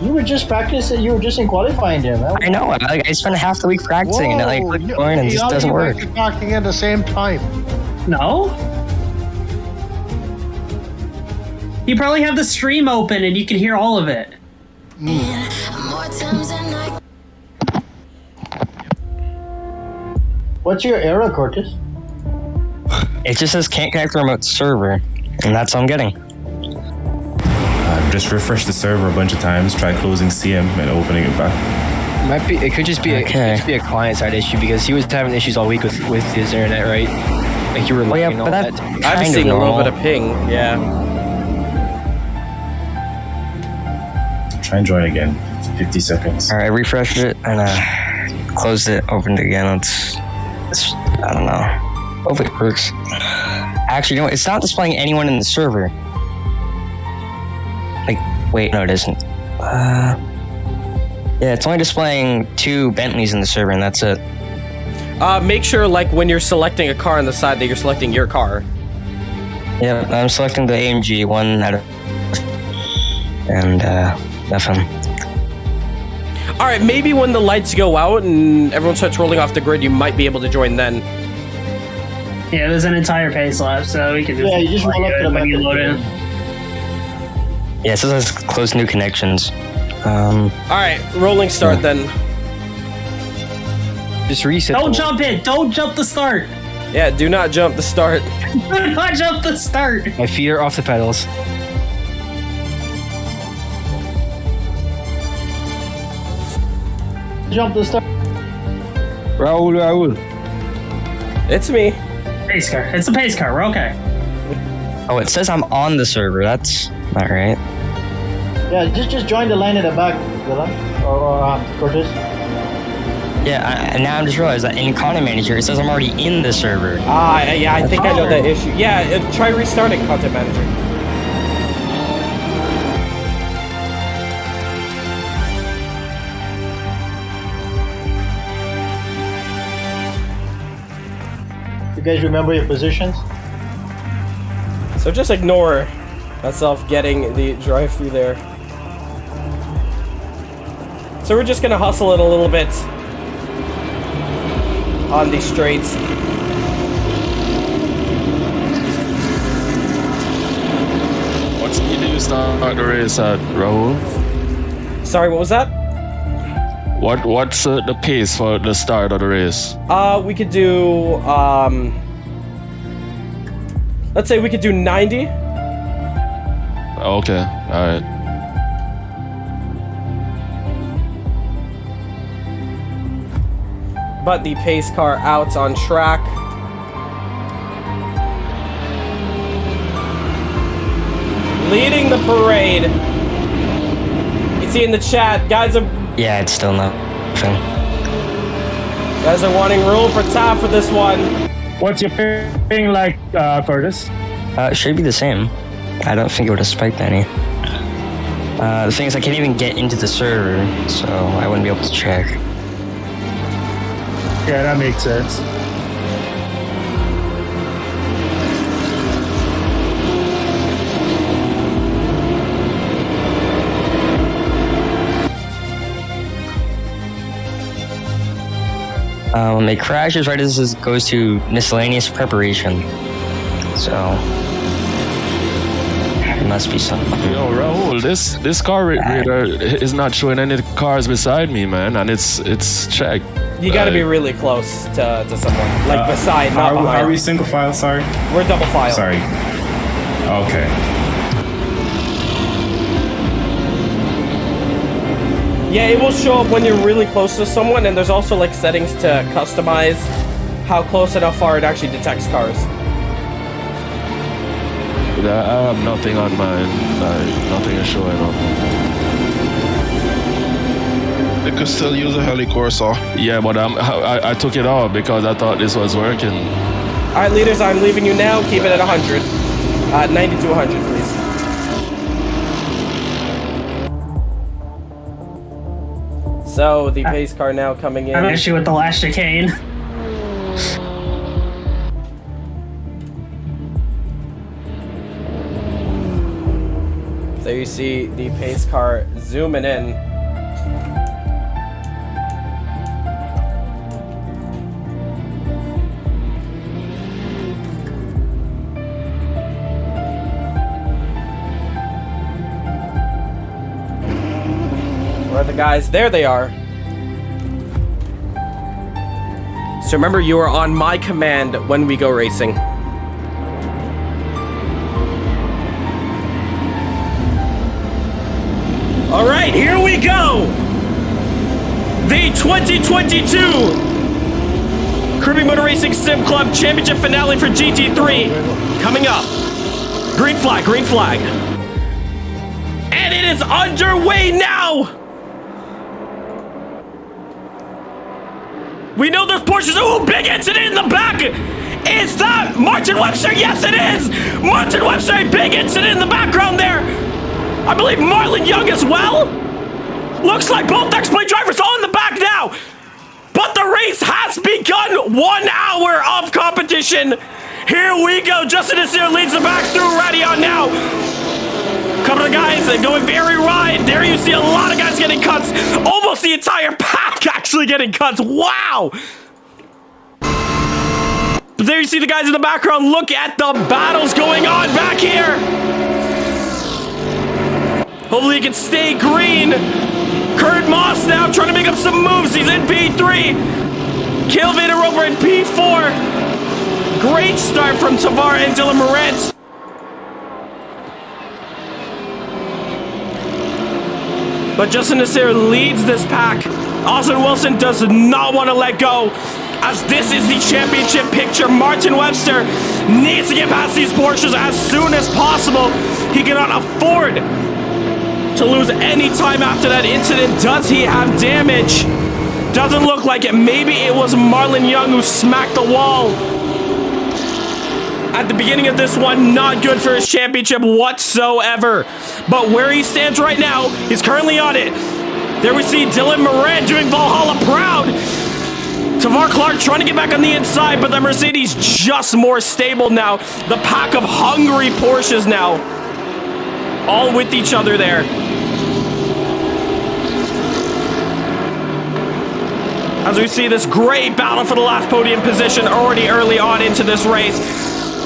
You were just practicing. You were just in qualifying there, man. I know. Like, I spent half the week practicing, and like going, and it just doesn't work. You're talking at the same time. No? You probably have the stream open and you can hear all of it. What's your error, Cortis? It just says can't connect the remote server, and that's what I'm getting. Just refresh the server a bunch of times, try closing CM and opening it back. Might be. It could just be. It could just be a client side issue because he was having issues all week with his internet, right? Like you were lagging all that. I'm seeing a little bit of ping. Yeah. Try and join again. 50 seconds. All right, I refreshed it and closed it, opened it again. It's I don't know. Hopefully it works. Actually, you know what? It's not displaying anyone in the server. Like, wait, no, it isn't. Yeah, it's only displaying 2 Bentleys in the server, and that's it. Make sure, like, when you're selecting a car on the side that you're selecting your car. Yeah, I'm selecting the AMG one out of... And, nothing. Alright, maybe when the lights go out and everyone starts rolling off the grid, you might be able to join then. Yeah, there's an entire pace left, so we can just... Yeah, you just roll up to the when you load in. Yeah, it says close new connections. Alright, rolling start then. Just reset. Don't jump in! Don't jump the start! Yeah, do not jump the start. Do not jump the start! My feet are off the pedals. Jump the start. Raul. It's me. Pace car. It's a pace car. We're okay. Oh, it says I'm on the server. That's not right. Yeah, just join the line at the back, Dylan. Or Cortis. Yeah, and now I'm just realized that in Content Manager, it says I'm already in the server. Yeah, I think I know that issue. Yeah, try restarting Content Manager. You guys remember your positions? So just ignore myself getting the drive-through there. So we're just gonna hustle it a little bit on these straights. What's the new start the race at, Rahul? Sorry, what was that? What's the pace for the start of the race? We could do let's say we could do 90. Okay, alright. But the pace car out on track. Leading the parade. You see in the chat, guys are... Yeah, it's still nothing. Guys are wanting rule for top for this one. What's your ping like, Curtis? It should be the same. I don't think it would have spiked any. The thing is, I can't even get into the server, so I wouldn't be able to check. Yeah, that makes sense. When it crashes, right as this goes to miscellaneous preparation. So it must be something. Yo, Rahul, this car radar is not showing any cars beside me, man, and it's checked. You gotta be really close to someone. Like beside, not behind. Are we single file? Sorry. We're double file. Sorry. Okay. Yeah, it will show up when you're really close to someone, and there's also like settings to customize how close and how far it actually detects cars. I have nothing on mine. Nothing is showing up. They could still use a heli corsa. Yeah, but I took it off because I thought this was working. All right, leaders, I'm leaving you now. Keep it at 100. 90 to 100, please. So the pace car now coming in. I have an issue with the last chicane. There you see the pace car zooming in. Where are the guys? There they are. So remember, you are on my command when we go racing. All right, here we go. The 2022 Caribbean Motor Racing Sim Club Championship Finale for GT3 coming up. Green flag, green flag. And it is underway now. We know there's Porsches. Oh, big incident in the back. Is that Martin Webster? Yes, it is. Martin Webster, a big incident in the background there. I believe Marlon Young as well. Looks like both X-Plate drivers all in the back now. But the race has begun. 1 hour of competition. Here we go. Justin Nasir leads the back through Radion now. Couple of guys going very wide. There you see a lot of guys getting cuts. Almost the entire pack actually getting cuts. Wow. But there you see the guys in the background. Look at the battles going on back here. Hopefully he can stay green. Kurt Moss now trying to make up some moves. He's in P3. Kilvader over in P4. Great start from Tavar and Dylan Moretz. But Justin Nasir leads this pack. Austin Wilson does not want to let go, as this is the championship picture. Martin Webster needs to get past these Porsches as soon as possible. He cannot afford to lose any time after that incident. Does he have damage? Doesn't look like it. Maybe it was Marlon Young who smacked the wall at the beginning of this one. Not good for his championship whatsoever. But where he stands right now, he's currently on it. There we see Dylan Moran doing Valhalla proud. Tavar Clark trying to get back on the inside, but the Mercedes just more stable now. The pack of hungry Porsches now, all with each other there. As we see this great battle for the last podium position already early on into this race.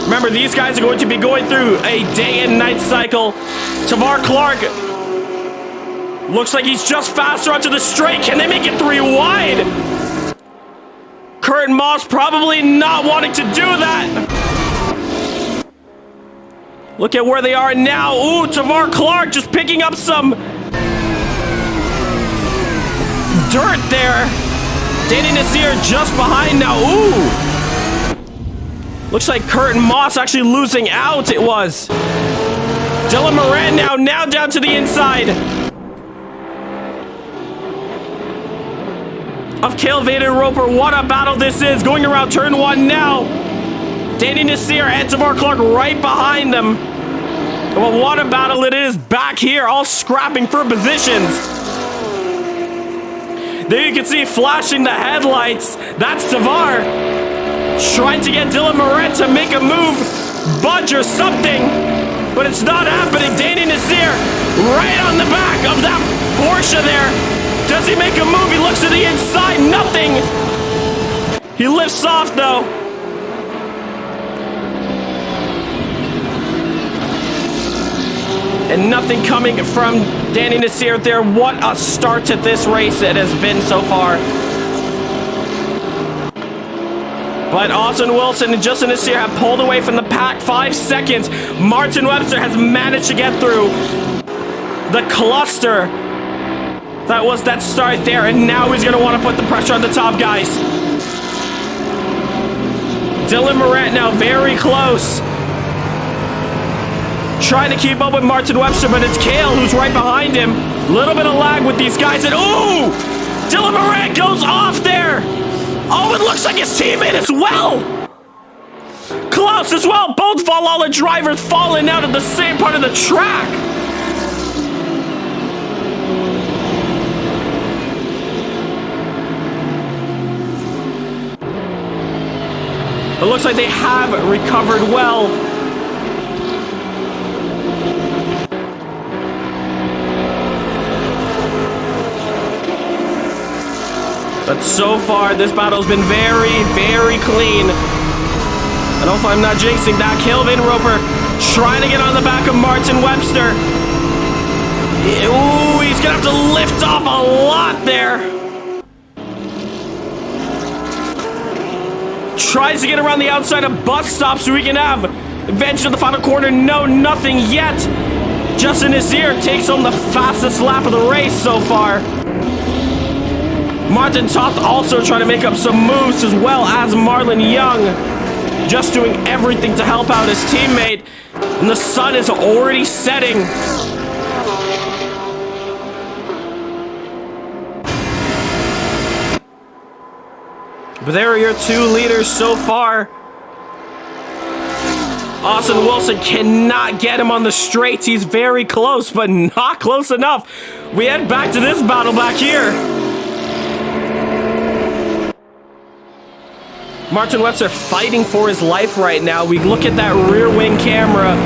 Remember, these guys are going to be going through a day and night cycle. Tavar Clark looks like he's just faster onto the straight. Can they make it 3 wide? Kurt Moss probably not wanting to do that. Look at where they are now. Ooh, Tavar Clark just picking up some dirt there. Danny Nasir just behind now. Ooh. Looks like Kurt Moss actually losing out. It was. Dylan Moran now down to the inside of Cale Vader Roper. What a battle this is. Going around turn 1 now. Danny Nasir and Tavar Clark right behind them. Well, what a battle it is back here, all scrapping for positions. There you can see flashing the headlights. That's Tavar trying to get Dylan Moran to make a move, budge or something, but it's not happening. Danny Nasir right on the back of that Porsche there. Does he make a move? He looks to the inside. Nothing. He lifts off though. And nothing coming from Danny Nasir there. What a start to this race it has been so far. But Austin Wilson and Justin Nasir have pulled away from the pack. 5 seconds. Martin Webster has managed to get through the cluster that was that start there, and now he's going to want to put the pressure on the top guys. Dylan Moran now very close, trying to keep up with Martin Webster, but it's Cale who's right behind him. Little bit of lag with these guys, and ooh! Dylan Moran goes off there! Oh, it looks like his teammate as well! Close as well! Both Valhalla drivers falling out at the same part of the track! It looks like they have recovered well. But so far, this battle's been very, very clean. And hopefully I'm not jinxing that. Kelvin Roper trying to get on the back of Martin Webster. Ooh, he's gonna have to lift off a lot there. Tries to get around the outside of bus stop so we can have advantage of the final corner. No, nothing yet. Justin Azir takes home the fastest lap of the race so far. Martin Toth also trying to make up some moves, as well as Marlon Young. Just doing everything to help out his teammate. And the sun is already setting. But there are your two leaders so far. Austin Wilson cannot get him on the straights. He's very close, but not close enough. We head back to this battle back here. Martin Webster fighting for his life right now. We look at that rear wing camera.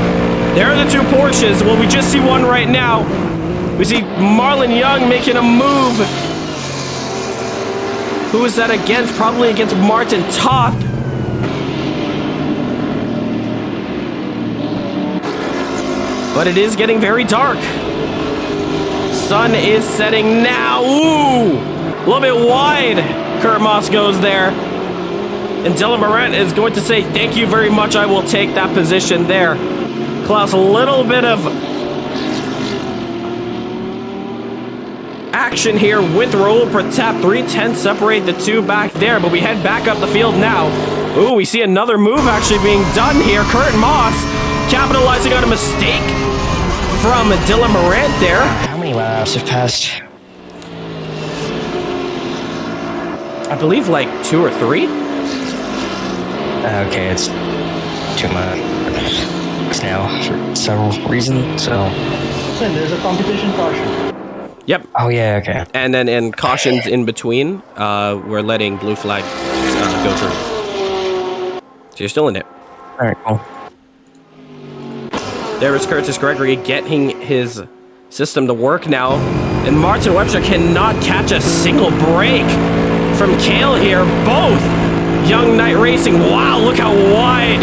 There are the two Porsches. Well, we just see one right now. We see Marlon Young making a move. Who is that against? Probably against Martin Toth. But it is getting very dark. Sun is setting now. Ooh! A little bit wide. Kurt Moss goes there. And Dylan Morant is going to say, thank you very much. I will take that position there. Klaus, a little bit of action here with Raul Pratap. 3/10 separate the two back there, but we head back up the field now. Ooh, we see another move actually being done here. Kurt Moss capitalizing on a mistake from Dylan Morant there. How many laps have passed? I believe like 2 or 3. Okay, it's too much now for several reasons, so... Listen, there's a competition caution. Yep. Oh, yeah, okay. And then in cautions in between, we're letting blue flag go through. So you're still in it. All right, cool. There is Curtis Gregory getting his system to work now. And Martin Webster cannot catch a single break from Kale here. Both Young Knight Racing. Wow, look how wide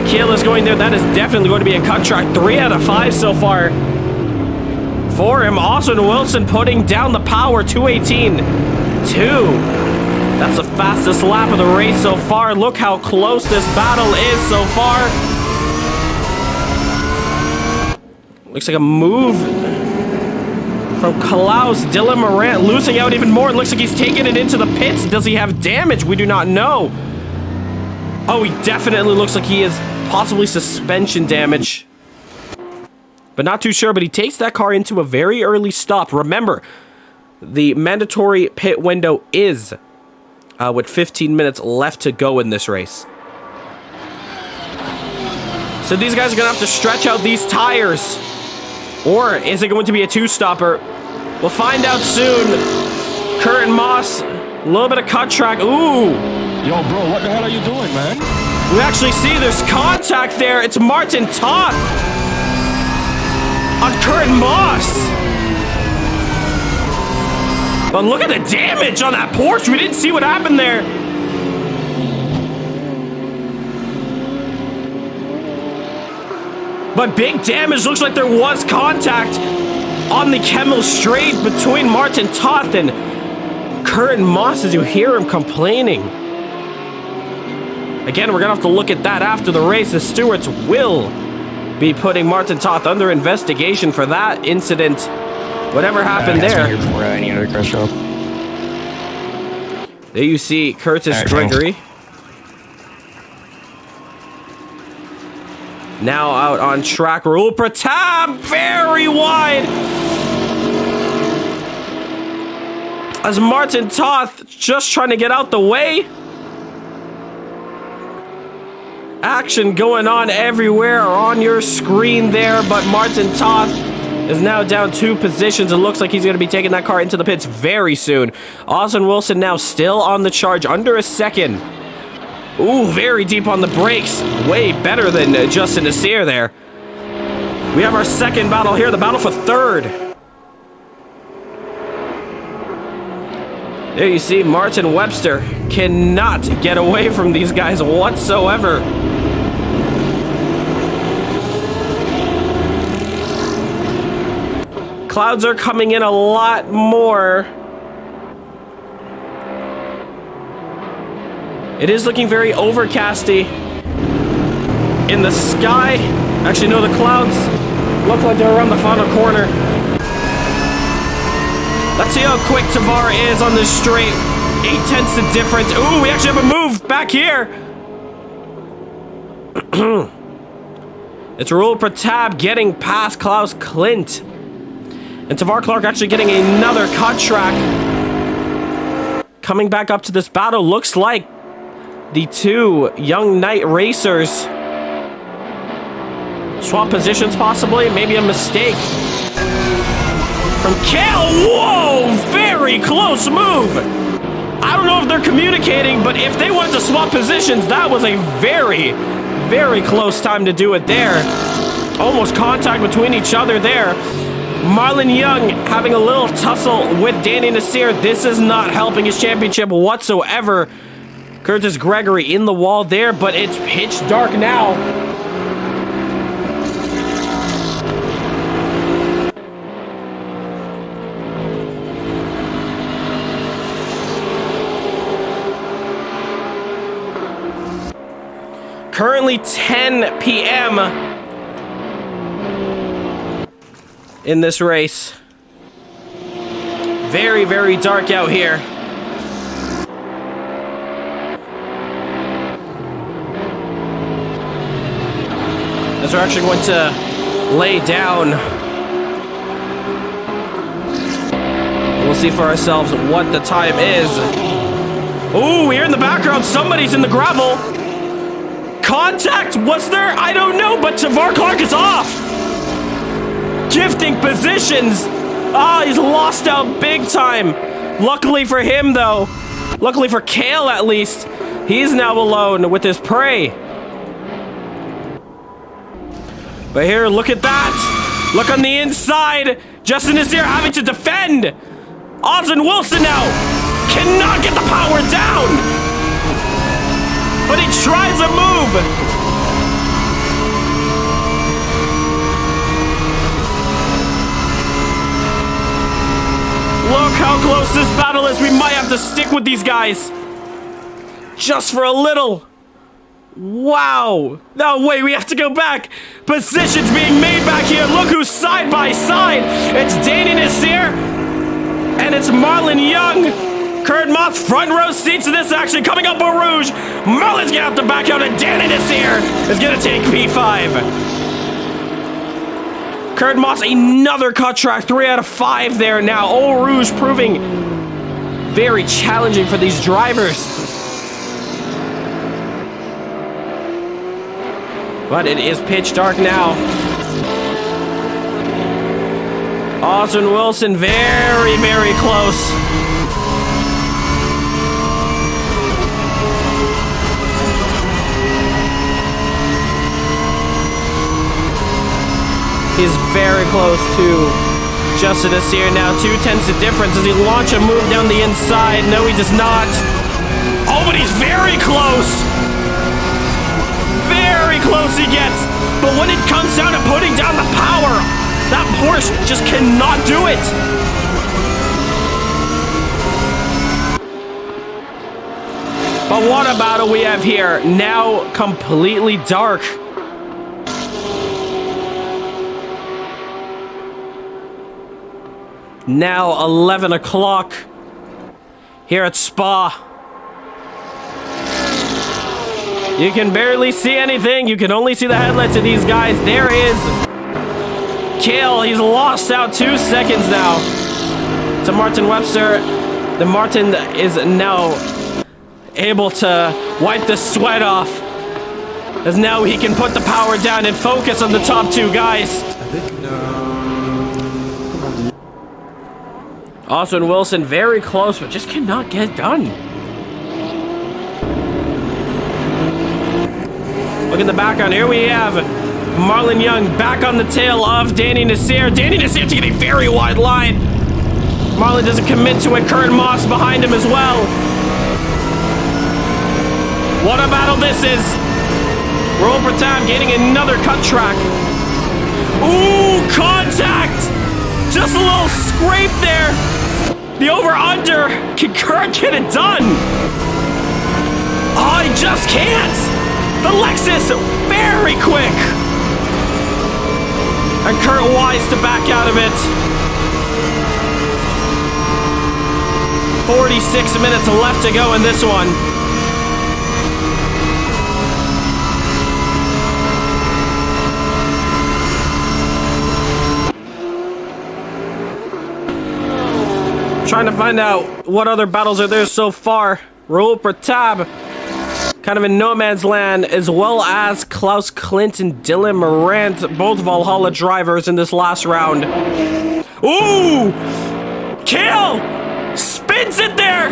Kale is going there. That is definitely going to be a cut track. 3 out of 5 so far for him. Austin Wilson putting down the power. 2:18.2. That's the fastest lap of the race so far. Look how close this battle is so far. Looks like a move from Klaus. Dylan Morant losing out even more. It looks like he's taking it into the pits. Does he have damage? We do not know. Oh, he definitely looks like he is possibly suspension damage. But not too sure, but he takes that car into a very early stop. Remember, the mandatory pit window is with 15 minutes left to go in this race. So these guys are going to have to stretch out these tires. Or is it going to be a two-stopper? We'll find out soon. Kurt Moss, a little bit of cut track. Ooh. Yo, bro, what the hell are you doing, man? We actually see there's contact there. It's Martin Toth on Kurt Moss. But look at the damage on that Porsche. We didn't see what happened there. But big damage. Looks like there was contact on the Kemmel straight between Martin Toth and Kurt Moss, as you hear him complaining. Again, we're going to have to look at that after the race. The stewards will be putting Martin Toth under investigation for that incident. Whatever happened there. There you see Curtis Gregory. Now out on track. Raul Pratap, very wide. As Martin Toth just trying to get out the way. Action going on everywhere on your screen there, but Martin Toth is now down 2 positions. It looks like he's going to be taking that car into the pits very soon. Austin Wilson now still on the charge, under a second. Ooh, very deep on the brakes. Way better than Justin Nasir there. We have our second battle here, the battle for third. There you see Martin Webster cannot get away from these guys whatsoever. Clouds are coming in a lot more. It is looking very overcasty in the sky. Actually, no, the clouds look like they're around the final corner. Let's see how quick Tavar is on this straight. 8/10 the difference. Ooh, we actually have a move back here. It's Raul Pratap getting past Klaus Klint. And Tavar Clark actually getting another cut track. Coming back up to this battle, looks like the two young knight racers swap positions possibly, maybe a mistake from Kale. Whoa, very close move. I don't know if they're communicating, but if they wanted to swap positions, that was a very, very close time to do it there. Almost contact between each other there. Marlon Young having a little tussle with Danny Nasir. This is not helping his championship whatsoever. Curtis Gregory in the wall there, but it's pitch dark now. Currently 10 p.m. in this race. Very, very dark out here. As we're actually going to lay down. We'll see for ourselves what the time is. Ooh, here in the background, somebody's in the gravel. Contact? What's there? I don't know, but Tavar Clark is off. Gifting positions. Ah, he's lost out big time. Luckily for him, though. Luckily for Kale, at least. He's now alone with his prey. But here, look at that. Look on the inside. Justin is here having to defend. Austin Wilson now cannot get the power down. But he tries a move. Look how close this battle is. We might have to stick with these guys. Just for a little. Wow. No, wait, we have to go back. Positions being made back here. Look who's side by side. It's Danny Nasir. And it's Marlon Young. Kurt Moss, front row seats to this action. Coming up Eau Rouge. Marlon's gonna have to back out, and Danny Nasir is gonna take P5. Kurt Moss, another cut track. 3 out of 5 there now. Eau Rouge proving very challenging for these drivers. But it is pitch dark now. Austin Wilson very, very close. He's very close to Justin Nasir now. 2/10 the difference. Does he launch a move down the inside? No, he does not. Oh, but he's very close. Very close he gets. But when it comes down to putting down the power, that Porsche just cannot do it. But what a battle we have here. Now completely dark. Now 11 o'clock here at Spa. You can barely see anything. You can only see the headlights of these guys. There is Kale. He's lost out 2 seconds now to Martin Webster. The Martin is now able to wipe the sweat off, as now he can put the power down and focus on the top 2 guys. Austin Wilson very close, but just cannot get it done. Look in the background. Here we have Marlon Young back on the tail of Danny Nasir. Danny Nasir taking a very wide line. Marlon doesn't commit to it. Kurt Moss behind him as well. What a battle this is. Roll for time, gaining another cut track. Ooh, contact! Just a little scrape there. The over-under. Can Kurt get it done? Oh, he just can't. The Lexus, very quick. And Kurt wise to back out of it. 46 minutes left to go in this one. Trying to find out what other battles are there so far. Raoul Pertab, kind of in no man's land, as well as Klaus Klint and Dylan Morant, both Valhalla drivers in this last round. Ooh! Kale! Spins it there!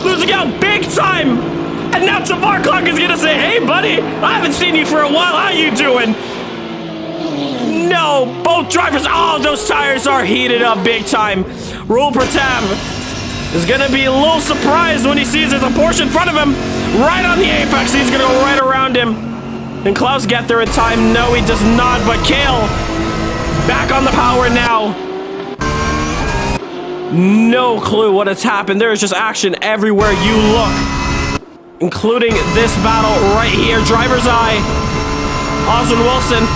Losing out big time! And now Tavar Clark is gonna say, hey buddy, I haven't seen you for a while, how you doing? No, both drivers, oh, those tires are heated up big time. Raoul Pertab is gonna be a little surprised when he sees there's a Porsche in front of him, right on the apex. He's gonna go right around him. Can Klaus get there in time? No, he does not, but Kale back on the power now. No clue what has happened. There is just action everywhere you look, including this battle right here. Driver's eye. Oswin Wilson.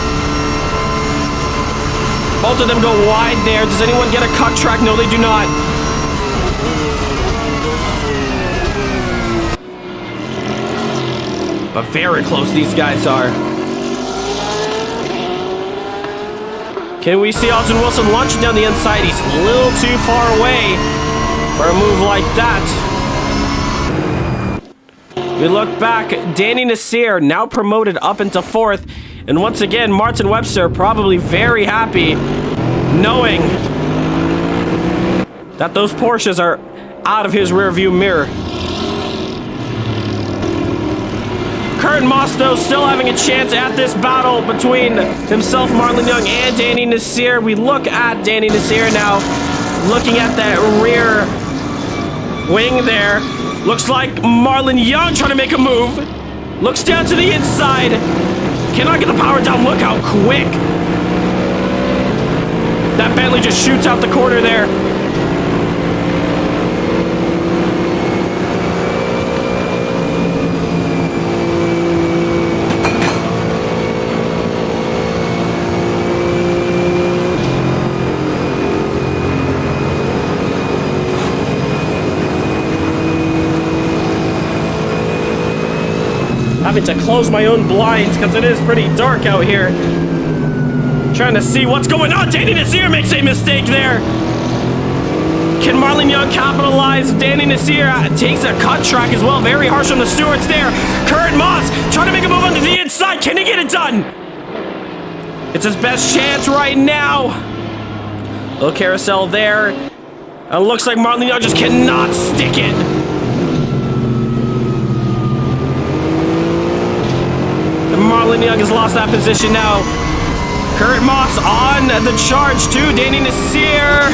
Both of them go wide there. Does anyone get a cut track? No, they do not. But very close these guys are. Can we see Oswin Wilson launching down the inside? He's a little too far away for a move like that. We look back. Danny Nasir now promoted up into fourth. And once again, Martin Webster probably very happy knowing that those Porsches are out of his rearview mirror. Kurt Moss, though, still having a chance at this battle between himself, Marlon Young, and Danny Nasir. We look at Danny Nasir now, looking at that rear wing there. Looks like Marlon Young trying to make a move. Looks down to the inside. Cannot get the power down. Look how quick that Bentley just shoots out the corner there. Having to close my own blinds because it is pretty dark out here. Trying to see what's going on. Danny Nasir makes a mistake there. Can Marlon Young capitalize? Danny Nasir takes a cut track as well. Very harsh on the stewards there. Kurt Moss trying to make a move onto the inside. Can he get it done? It's his best chance right now. Little carousel there. It looks like Marlon Young just cannot stick it. Marlon Young has lost that position now. Kurt Moss on the charge too. Danny Nasir.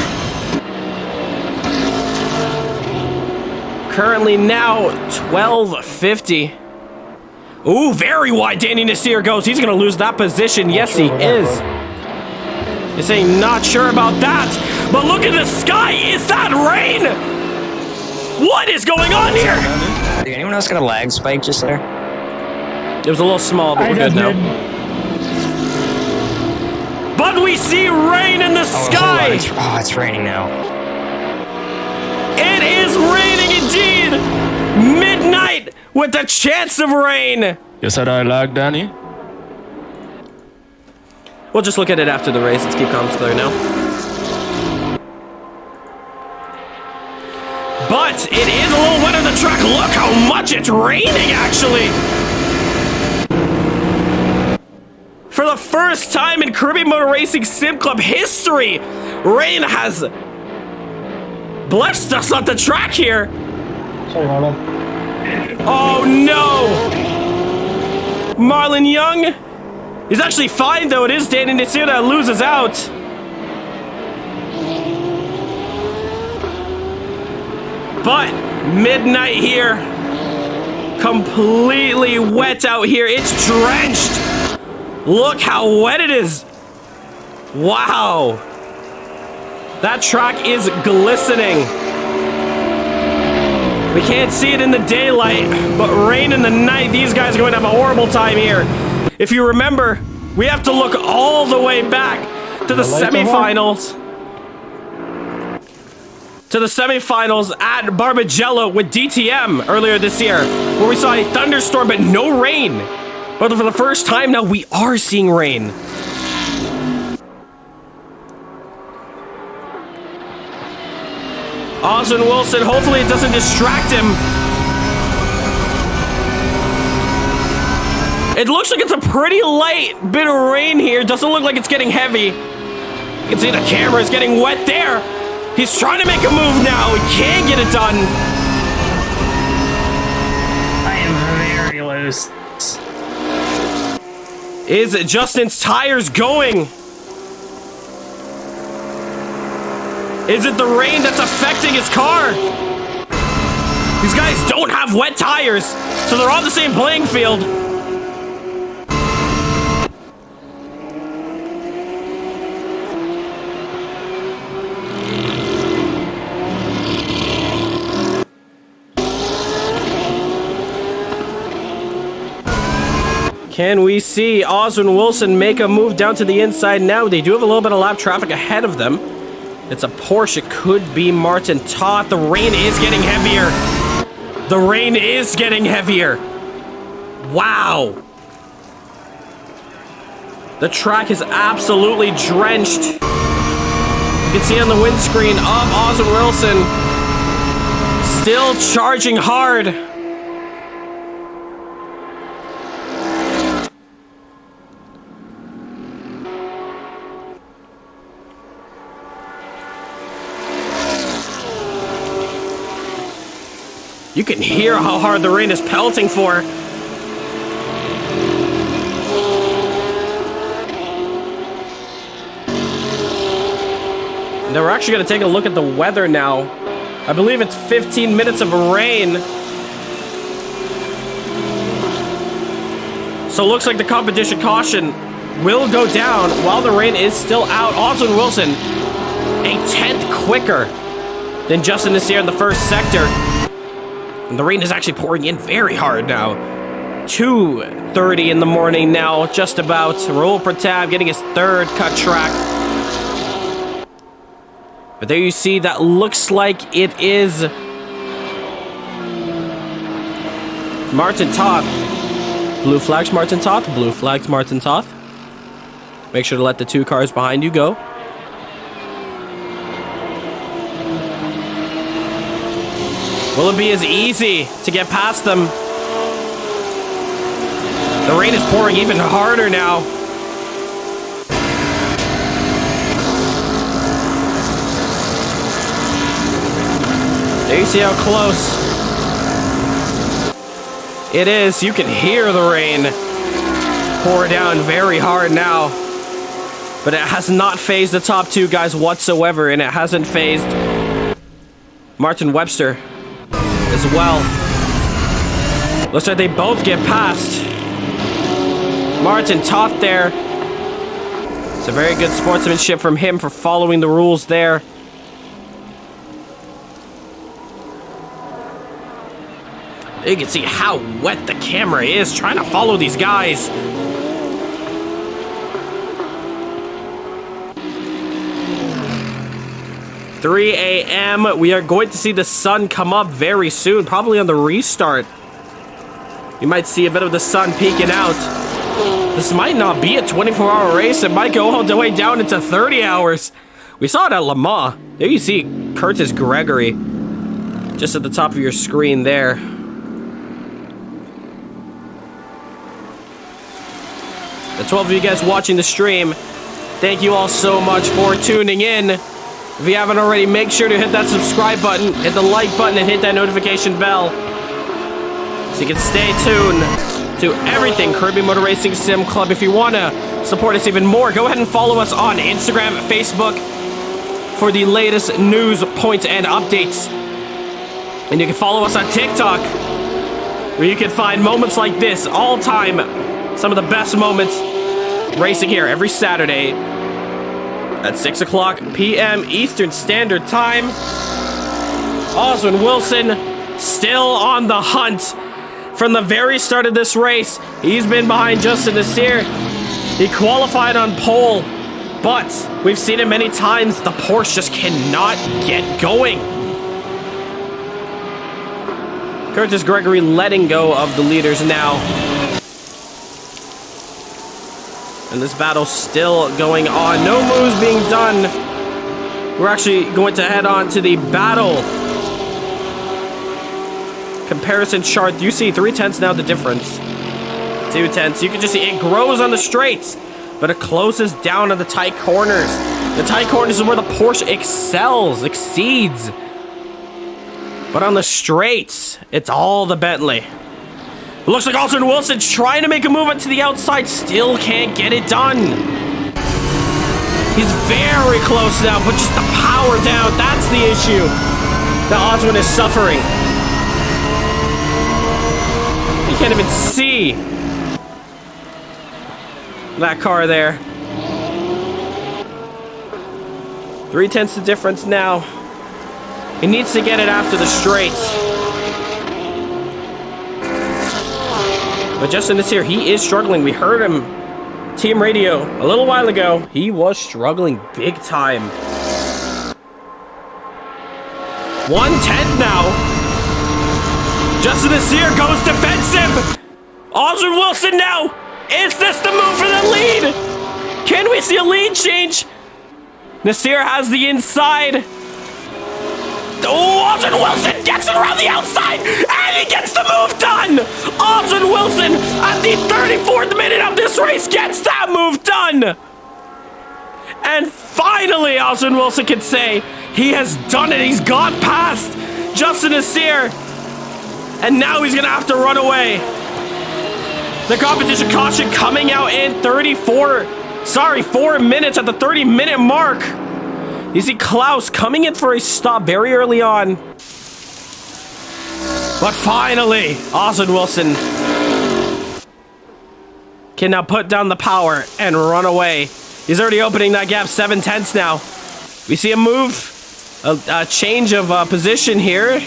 Currently now 12:50. Ooh, very wide Danny Nasir goes. He's going to lose that position. Yes, he is. You're saying not sure about that. But look at the sky. Is that rain? What is going on here? Did anyone else got a lag spike just there? It was a little small, but we're good now. But we see rain in the sky! It's raining now. It is raining indeed! Midnight with a chance of rain! You said I lag, Danny? We'll just look at it after the race. Let's keep comms clear now. But it is a little wet on the track. Look how much it's raining, actually! For the first time in Caribbean Motor Racing Sim Club history, rain has blessed us on the track here. Sorry, Marlon. Oh no! Marlon Young is actually fine though. It is Danny Nasir that loses out. But midnight here. Completely wet out here. It's drenched. Look how wet it is. Wow. That track is glistening. We can't see it in the daylight, but rain in the night, these guys are going to have a horrible time here. If you remember, we have to look all the way back to the semifinals. To the semifinals at Barbagello with DTM earlier this year, where we saw a thunderstorm but no rain. But for the first time now, we are seeing rain. Austin Wilson, hopefully it doesn't distract him. It looks like it's a pretty light bit of rain here. Doesn't look like it's getting heavy. You can see the camera is getting wet there. He's trying to make a move now. He can't get it done. I am very loose. Is Justin's tires going? Is it the rain that's affecting his car? These guys don't have wet tires, so they're on the same playing field. Can we see Oswin Wilson make a move down to the inside now? They do have a little bit of lap traffic ahead of them. It's a Porsche. It could be Martin Toth. The rain is getting heavier. The rain is getting heavier. Wow. The track is absolutely drenched. You can see on the windscreen of Oswin Wilson still charging hard. You can hear how hard the rain is pelting for. Now we're actually going to take a look at the weather now. I believe it's 15 minutes of rain. So it looks like the competition caution will go down while the rain is still out. Austin Wilson, a 10th quicker than Justin Nassir in the first sector. And the rain is actually pouring in very hard now. 2:30 in the morning now, just about. Raul Pratab getting his third cut track. But there you see, that looks like it is Martin Toth. Blue flags Martin Toth, blue flags Martin Toth. Make sure to let the two cars behind you go. Will it be as easy to get past them? The rain is pouring even harder now. There you see how close it is. You can hear the rain pour down very hard now. But it has not phased the top two guys whatsoever, and it hasn't phased Martin Webster as well. Looks like they both get past Martin Toth there. It's a very good sportsmanship from him for following the rules there. You can see how wet the camera is trying to follow these guys. $3 a.m. We are going to see the sun come up very soon, probably on the restart. You might see a bit of the sun peeking out. This might not be a 24-hour race. It might go all the way down into 30 hours. We saw it at Le Mans. There you see Curtis Gregory just at the top of your screen there. The 12 of you guys watching the stream, thank you all so much for tuning in. If you haven't already, make sure to hit that subscribe button, hit the like button, and hit that notification bell so you can stay tuned to everything Caribbean Motor Racing Sim Club. If you want to support us even more, go ahead and follow us on Instagram, Facebook for the latest news, points, and updates. And you can follow us on TikTok, where you can find moments like this all time. Some of the best moments racing here every Saturday at 6 o'clock p.m. Eastern Standard Time. Oswin Wilson still on the hunt from the very start of this race. He's been behind Justin Nasir. He qualified on pole, but we've seen it many times. The Porsche just cannot get going. Curtis Gregory letting go of the leaders now. And this battle's still going on. No moves being done. We're actually going to head on to the battle comparison chart. You see 3/10 now the difference. 2/10. You can just see it grows on the straights, but it closes down on the tight corners. The tight corners is where the Porsche exceeds. But on the straights, it's all the Bentley. It looks like Oswin Wilson's trying to make a move to the outside, still can't get it done. He's very close now, but just the power down, that's the issue that Oswin is suffering. You can't even see that car there. 3/10 the difference now. He needs to get it after the straights. But Justin is here. He is struggling. We heard him team radio a little while ago. He was struggling big time. 110 now. Justin Nasir goes defensive. Oswin Wilson now. Is this the move for the lead? Can we see a lead change? Nasir has the inside. Oh, Oswin Wilson gets it around the outside, and he gets the move done! Oswin Wilson, at the 34th minute of this race, gets that move done! And finally, Oswin Wilson can say he has done it. He's got past Justin Nasir, and now he's gonna have to run away. The competition caution coming out in 4 minutes at the 30-minute mark. You see Klaus coming in for a stop very early on. But finally, Oswin Wilson can now put down the power and run away. He's already opening that gap 7/10 now. We see a move, a change of position here.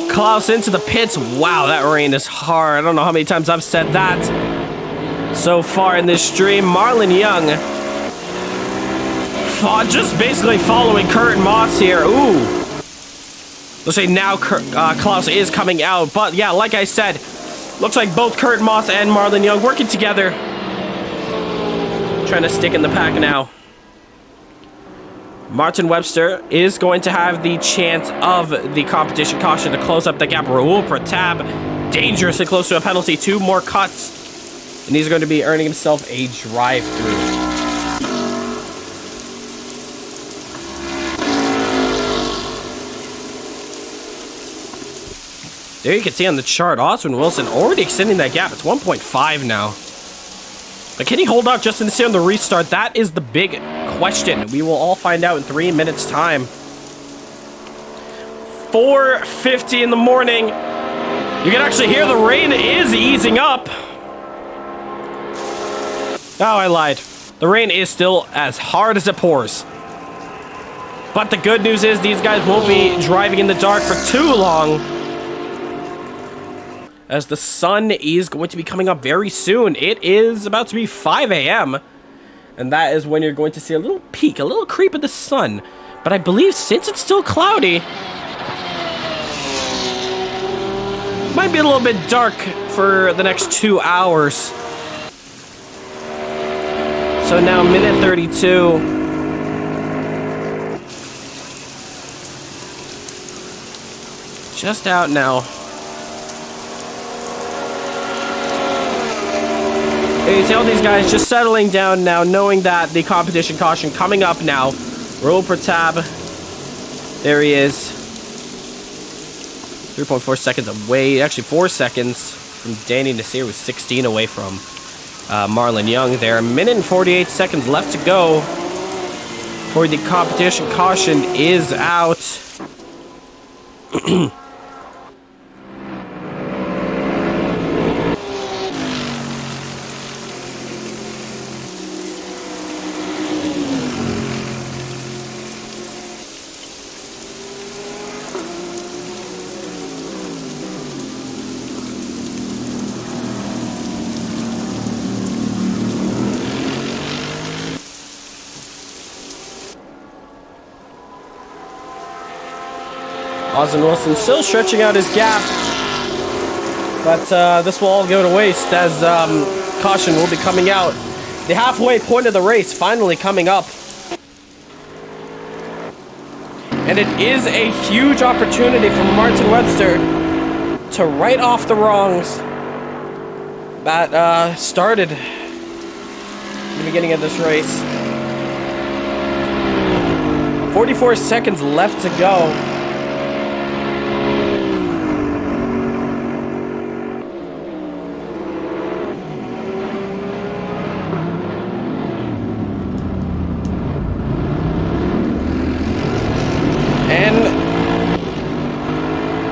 Klaus into the pits. Wow, that rain is hard. I don't know how many times I've said that so far in this stream. Marlon Young just basically following Kurt Moss here. Ooh. Let's say now Klaus is coming out. But yeah, like I said, looks like both Kurt Moss and Marlon Young working together. Trying to stick in the pack now. Martin Webster is going to have the chance of the competition caution to close up the gap. Raul Pratab, dangerously close to a penalty. 2 more cuts. And he's going to be earning himself a drive-through. There you can see on the chart, Oswin Wilson already extending that gap. It's 1.5 now. But can he hold off Justin Nasir on the restart? That is the big question. We will all find out in 3 minutes' time. 4:50 in the morning. You can actually hear the rain is easing up. Oh, I lied. The rain is still as hard as it pours. But the good news is these guys won't be driving in the dark for too long, as the sun is going to be coming up very soon. It is about to be 5 a.m. And that is when you're going to see a little peak, a little creep of the sun. But I believe since it's still cloudy, might be a little bit dark for the next 2 hours. So now minute 32. Just out now. You see all these guys just settling down now, knowing that the competition caution coming up now. Raul Pratab. There he is. 3.4 seconds away. Actually, 4 seconds from Danny Nasir, was 16 away from Marlon Young there. A minute and 48 seconds left to go before the competition caution is out. Austin Wilson still stretching out his gap, but this will all go to waste as caution will be coming out. The halfway point of the race finally coming up. And it is a huge opportunity for Martin Webster to right off the wrongs that started at the beginning of this race. 44 seconds left to go.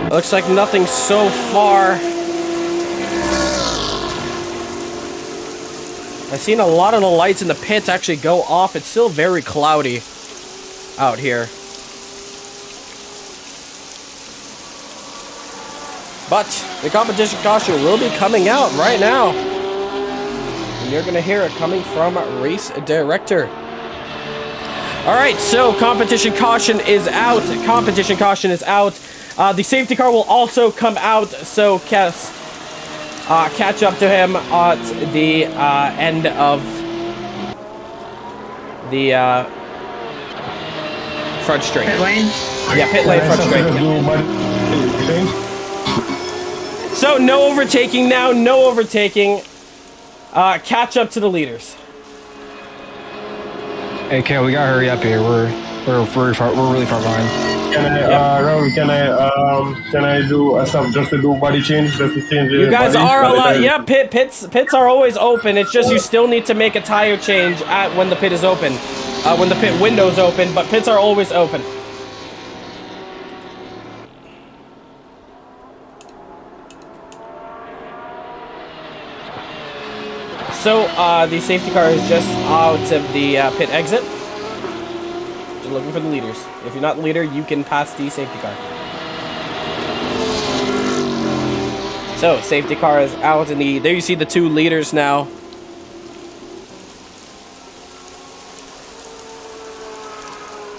Looks like nothing so far. I've seen a lot of the lights in the pits actually go off. It's still very cloudy out here. But the competition caution will be coming out right now. And you're going to hear it coming from race director. All right, so competition caution is out. Competition caution is out. The safety car will also come out, so catch up to him at the end of the front straight. Pit lane? Yeah, pit lane, front straight. So no overtaking now, no overtaking. Catch up to the leaders. Hey, Kale, we gotta hurry up here. We're really far behind. Can I do a sub just to do body change? Just to change you guys body? are allowed. Yeah, pits are always open. It's just you still need to make a tire change at when the pit is open, when the pit window's open. But pits are always open. So the safety car is just out of the pit exit. Just looking for the leaders. If you're not the leader, you can pass the safety car. So, safety car is out in the... There you see the two leaders now.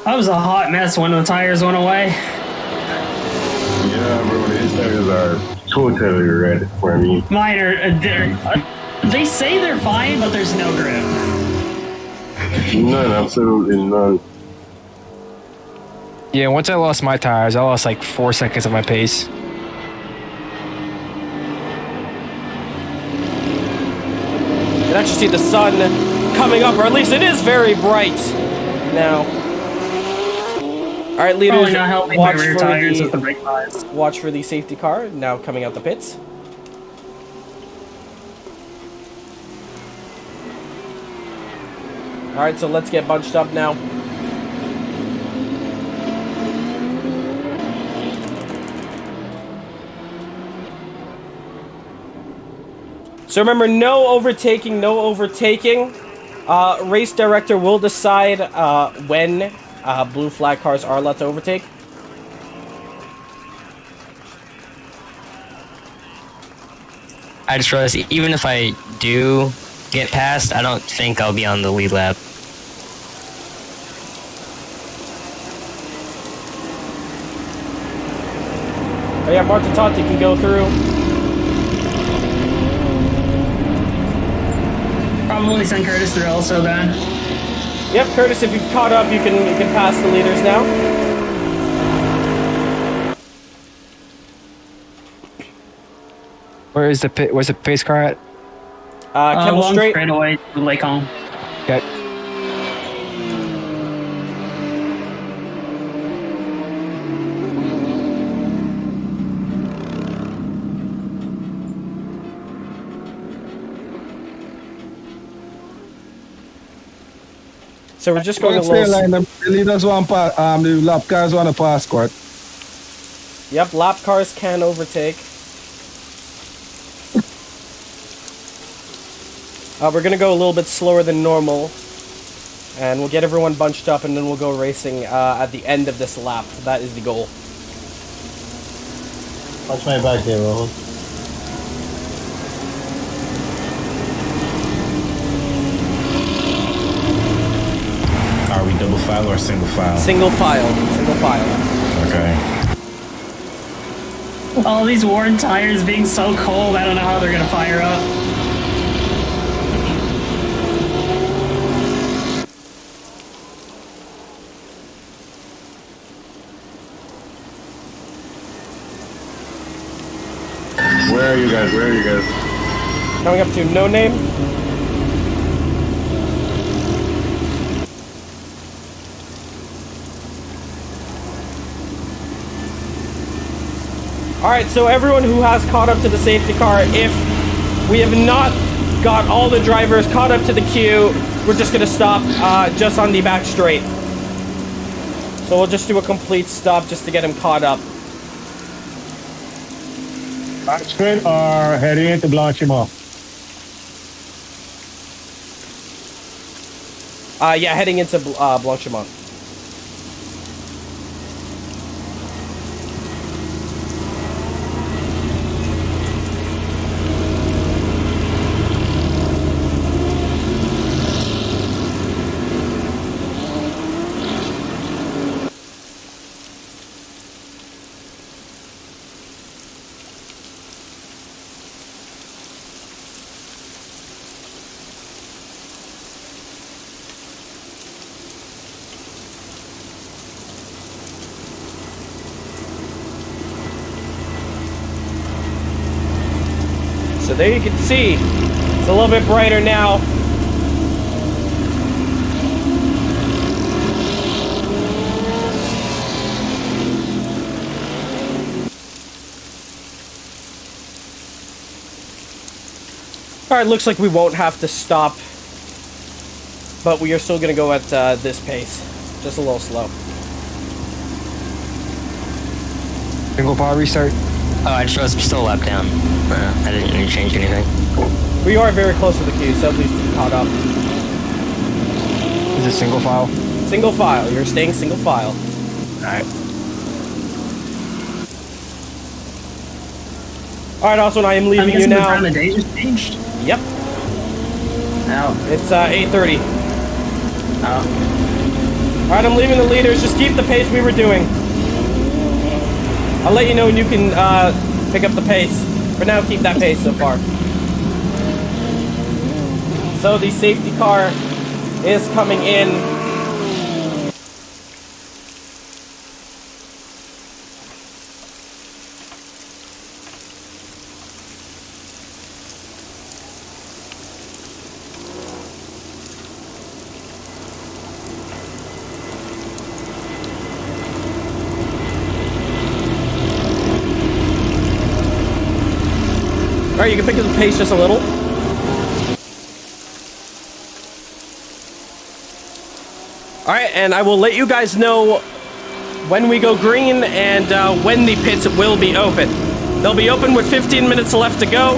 That was a hot mess when the tires went away. Yeah, bro, these tires are totally red for me. Mine are... they say they're fine, but there's no grip. None, absolutely none. Yeah, once I lost my tires, I lost like 4 seconds of my pace. You can actually see the sun coming up, or at least it is very bright now. All right, leaders, watch for the safety car now coming out the pits. All right, so let's get bunched up now. So remember, no overtaking, no overtaking. Race director will decide when blue flag cars are allowed to overtake. I just realized even if I do get past, I don't think I'll be on the lead lap. Oh yeah, Martin Totti can go through. Probably send Curtis through also then. Yep, Curtis, if you've caught up, you can pass the leaders now. Where's the pace car at? Kemmel Straight. Straight away to Lake Home. Okay. So we're just going to the leaders want the lap cars want to pass court. Yep, lap cars can overtake. We're gonna go a little bit slower than normal. And we'll get everyone bunched up and then we'll go racing at the end of this lap. That is the goal. Watch my back there, Rahul. Are we double file or single file? Single file. Single file. Okay. All these worn tires being so cold, I don't know how they're gonna fire up. Where are you guys? Where are you guys? Coming up to No Name. Alright, so everyone who has caught up to the safety car, if we have not got all the drivers caught up to the queue, we're just going to stop just on the back straight. So we'll just do a complete stop just to get him caught up. Back straight or heading into Blanchimont? Yeah, heading into Blanchimont. So there you can see, it's a little bit brighter now. Alright, looks like we won't have to stop, but we are still going to go at this pace, just a little slow. Single file restart. Oh, I just was still a lap down. I didn't really change anything. We are very close to the queue, so at least we're caught up. Is it single file? Single file. You're staying single file. Alright. Alright, Oswin, I am leaving you now. The time of day just changed? Yep. Now. It's 8:30. Oh. Alright, I'm leaving the leaders. Just keep the pace we were doing. I'll let you know when you can pick up the pace. For now, keep that pace so far. So the safety car is coming in. Alright, you can pick up the pace just a little. Alright, and I will let you guys know when we go green and when the pits will be open. They'll be open with 15 minutes left to go.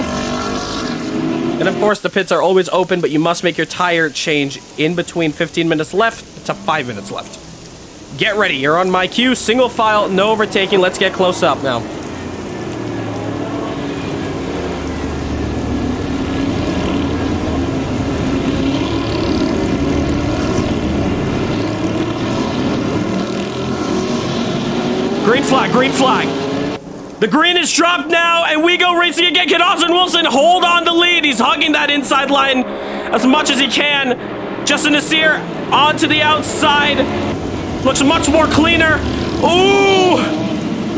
And of course, the pits are always open, but you must make your tire change in between 15 minutes left to 5 minutes left. Get ready, you're on my cue. Single file, no overtaking. Let's get close up now. Green flag, green flag. The green is dropped now, and we go racing again. Can Austin Wilson hold on the lead? He's hugging that inside line as much as he can. Justin Nasir onto the outside. Looks much more cleaner. Ooh!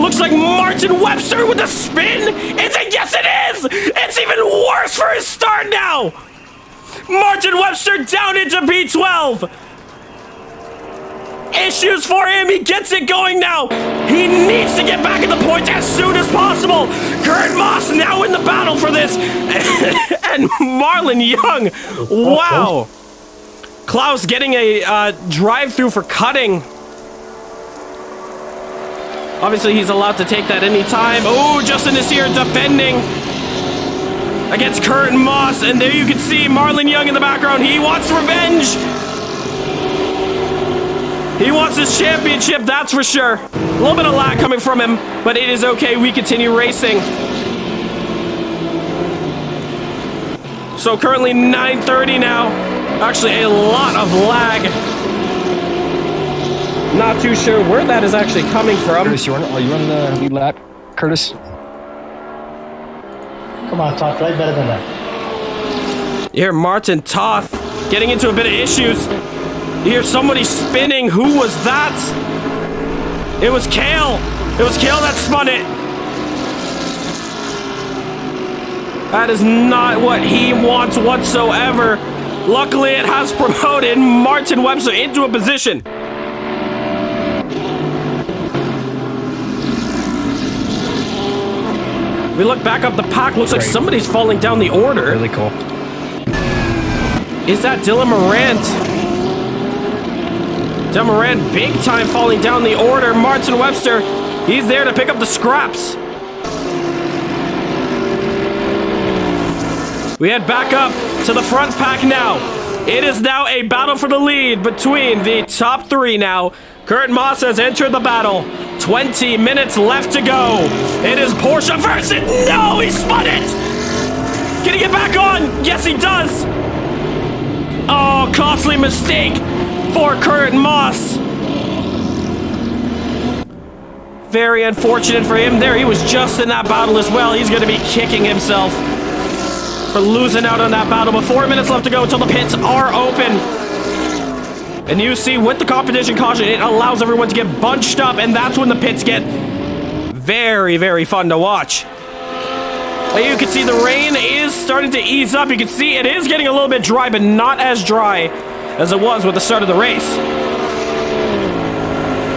Looks like Martin Webster with the spin. Is it? Yes, it is! It's even worse for his start now! Martin Webster down into P12. Issues for him. He gets it going now. He needs to get back in the point as soon as possible. Kurt Moss now in the battle for this. And Marlon Young. Wow. Klaus getting a drive-through for cutting Obviously, he's allowed to take that anytime. Oh, Justin is here defending against Kurt Moss. And there you can see Marlon Young in the background. He wants revenge. He wants his championship, that's for sure. A little bit of lag coming from him, but it is okay. We continue racing. So currently 9:30 now. Actually, a lot of lag. Not too sure where that is actually coming from. Curtis, are you on the lead lap, Curtis? Come on, Toth, right better than that. You hear Martin Toth getting into a bit of issues. You hear somebody spinning. Who was that? It was Kale. It was Kale that spun it. That is not what he wants whatsoever. Luckily, it has promoted Martin Webster into a position. We look back up the pack. Looks like somebody's falling down the order. Really cool. Is that Dylan Morant? Dylan Morant big time falling down the order. Martin Webster, he's there to pick up the scraps. We head back up to the front pack now. It is now a battle for the lead between the top three now. Kurt Moss has entered the battle. 20 minutes left to go. It is Porsche versus... No, he spun it! Can he get back on? Yes, he does. Oh, costly mistake for Kurt Moss. Very unfortunate for him there. He was just in that battle as well. He's going to be kicking himself for losing out on that battle. But 4 minutes left to go until the pits are open. And you see, with the competition caution, it allows everyone to get bunched up, and that's when the pits get very, very fun to watch. And you can see the rain is starting to ease up. You can see it is getting a little bit dry, but not as dry as it was with the start of the race.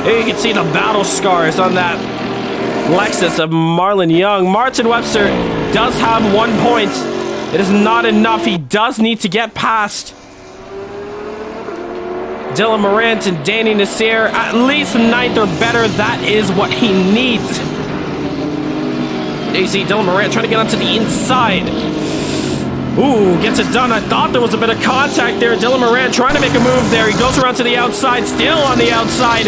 Here you can see the battle scars on that Lexus of Marlon Young. Martin Webster does have 1 point. It is not enough. He does need to get past Dylan Morant and Danny Nasir. At least 9th or better. That is what he needs. You see Dylan Morant trying to get onto the inside. Ooh, gets it done. I thought there was a bit of contact there. Dylan Morant trying to make a move there. He goes around to the outside, still on the outside.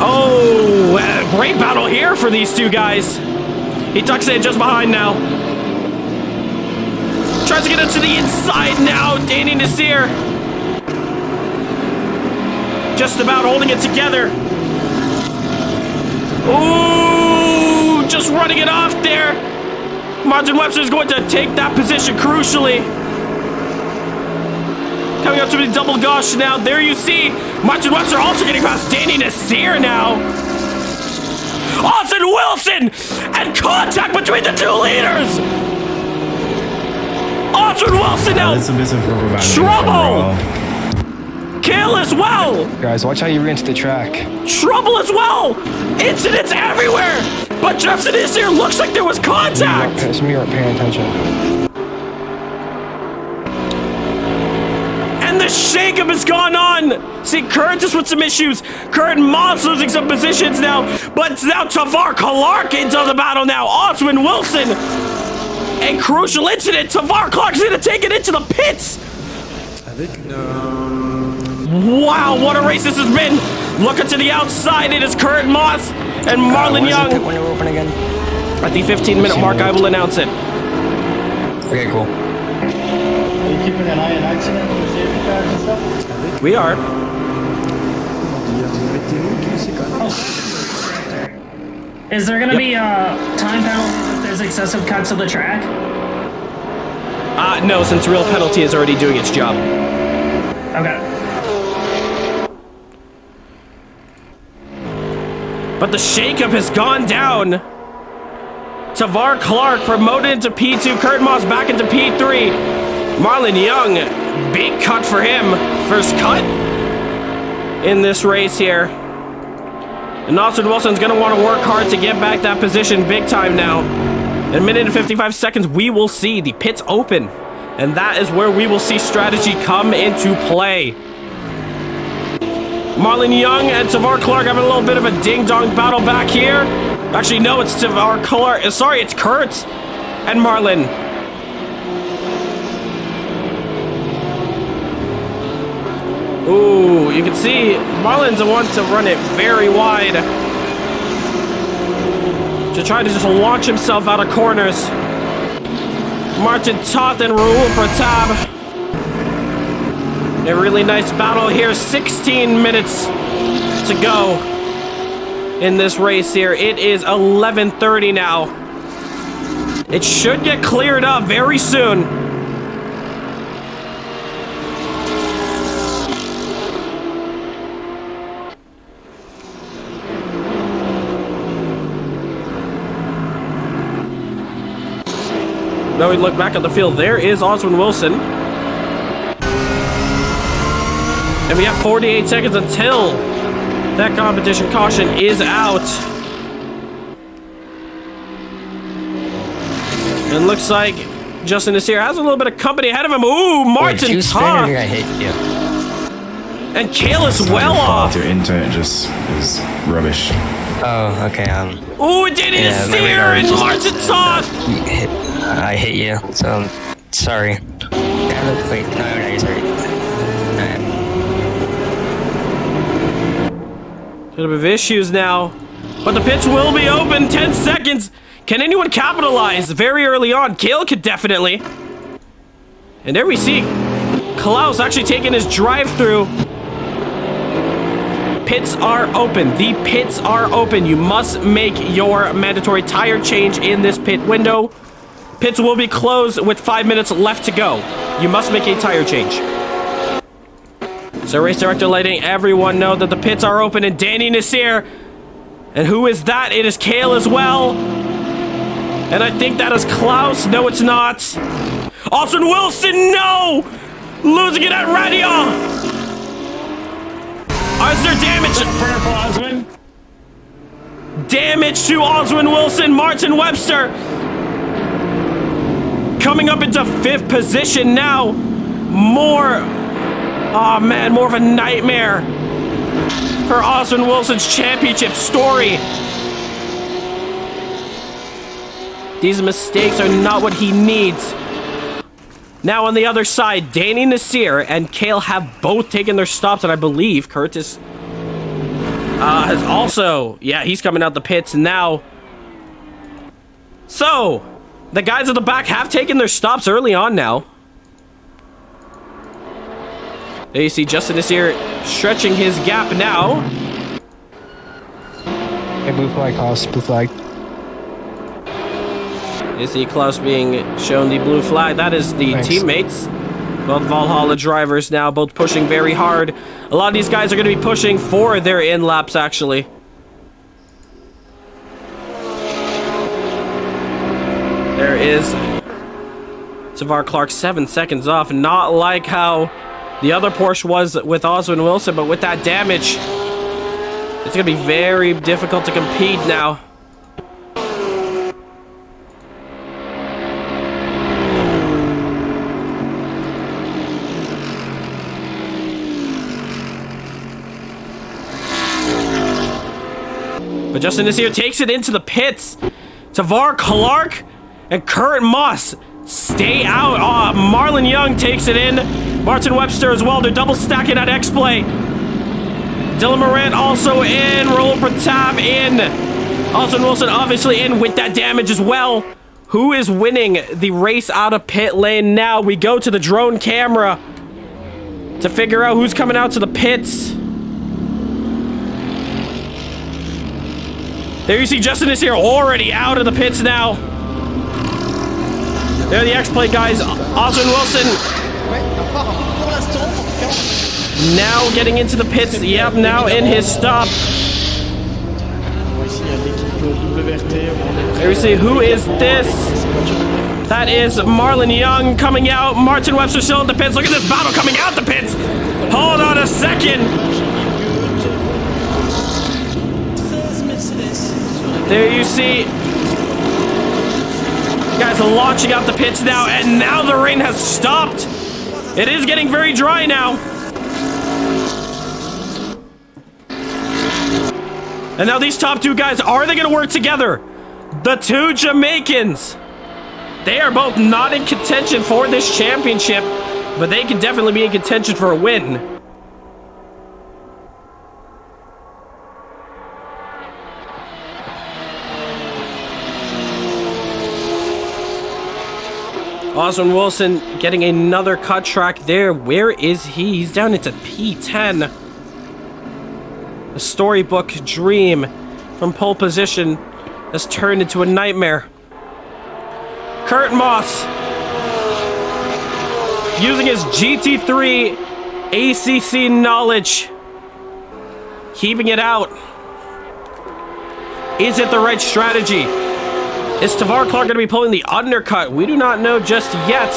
Oh, great battle here for these two guys. He tucks in just behind now. Tries to get into the inside now. Danny Nasir just about holding it together. Ooh, just running it off there. Martin Webster is going to take that position crucially. Coming up to the double gosh now. There you see Martin Webster also getting past Danny Nasir now. Austin Wilson and contact between the two leaders. Austin Wilson now. That's a bit of trouble. Kill as well. Guys, watch how you re-enter the track. Trouble as well. Incidents everywhere. But Justin is here. Looks like there was contact. Some of you aren't paying attention. And the shakeup has gone on. See, Curtis with some issues. Kurt Moss losing some positions now. But now Tavar Clark into the battle now. Oswin Wilson. A crucial incident. Tavar Clark's going to take it into the pits. Wow, what a race this has been. Looking to the outside, it is Kurt Moss and Marlon Young. When you're open again? At the 15-minute mark, I will announce it. Okay, cool. Are you keeping an eye on accident for safety cars and stuff? We are. Is there going to be time penalties if there's excessive cuts of the track? No, since real penalty is already doing its job. Okay. But the shakeup has gone down. Tavar Clark promoted into P2. Kurt Moss back into P3. Marlon Young, big cut for him. First cut in this race here. And Austin Wilson's going to want to work hard to get back that position big time now. In a minute and 55 seconds, we will see the pits open. And that is where we will see strategy come into play. Marlon Young and Tavar Clark having a little bit of a ding-dong battle back here. Actually, no, it's Tavar Clark. Sorry, it's Kurt and Marlon. Ooh, you can see Marlon's the one to run it very wide. To try to just launch himself out of corners. Martin Toth and Rahul Pratap. A really nice battle here. 16 minutes to go in this race here. It is 11:30 now. It should get cleared up very soon. Now we look back at the field. There is Oswin Wilson. And we have 48 seconds until that competition caution is out. And looks like Justin Nasir has a little bit of company ahead of him. Ooh, Martin Toth. And Kale is well off. Your internet just is rubbish. Oh, okay. Ooh, Danny Nasir and Martin Toth. I hit you, so sorry. Wait, no, you're sorry. Bit of issues now, but the pits will be open. 10 seconds. Can anyone capitalize very early on? Kale could definitely. And there we see Klaus actually taking his drive-through. Pits are open. The pits are open. You must make your mandatory tire change in this pit window. Pits will be closed with 5 minutes left to go. You must make a tire change. So race director letting everyone know that the pits are open, and Danny Nasir. And who is that? It is Kale as well. And I think that is Klaus. No, it's not. Austin Wilson, no! Losing it at radio. Is there damage? Damage to Oswin Wilson. Martin Webster coming up into 5th position now. More of a nightmare for Oswin Wilson's championship story. These mistakes are not what he needs. Now on the other side, Danny Nasir and Kale have both taken their stops, and I believe Curtis has also, he's coming out the pits now. So, the guys at the back have taken their stops early on now. There you see Justin Nasir stretching his gap now. Hey, blue flag, Klaus, blue flag. You see Klaus being shown the blue flag. That is the teammates. Both Valhalla drivers now, both pushing very hard. A lot of these guys are going to be pushing for their in-laps, actually. There is Tavar Clark 7 seconds off. Not like how the other Porsche was with Oswin Wilson, but with that damage, it's going to be very difficult to compete now. But Justin Nasir takes it into the pits. Tavar Clark and Kurt Moss stay out. Marlon Young takes it in. Martin Webster as well. They're double stacking at X-Play. Dylan Morant also in. Rahul Pratap in. Austin Wilson obviously in with that damage as well. Who is winning the race out of pit lane now? We go to the drone camera to figure out who's coming out to the pits. There you see Justin is here already out of the pits now. There are the X-Play guys. Oswin Wilson now getting into the pits. Yep, now in his stop. There you see, who is this? That is Marlon Young coming out. Martin Webster still in the pits. Look at this battle coming out the pits. Hold on a second. There you see, guys are launching out the pits now, and now the rain has stopped. It is getting very dry now. And now these top two guys, are they going to work together? The two Jamaicans. They are both not in contention for this championship, but they can definitely be in contention for a win. Oswin Wilson getting another cut track there. Where is he? He's down into P10. A storybook dream from pole position has turned into a nightmare. Kurt Moss using his GT3 ACC knowledge, keeping it out. Is it the right strategy? Is Tavar Clark going to be pulling the undercut? We do not know just yet.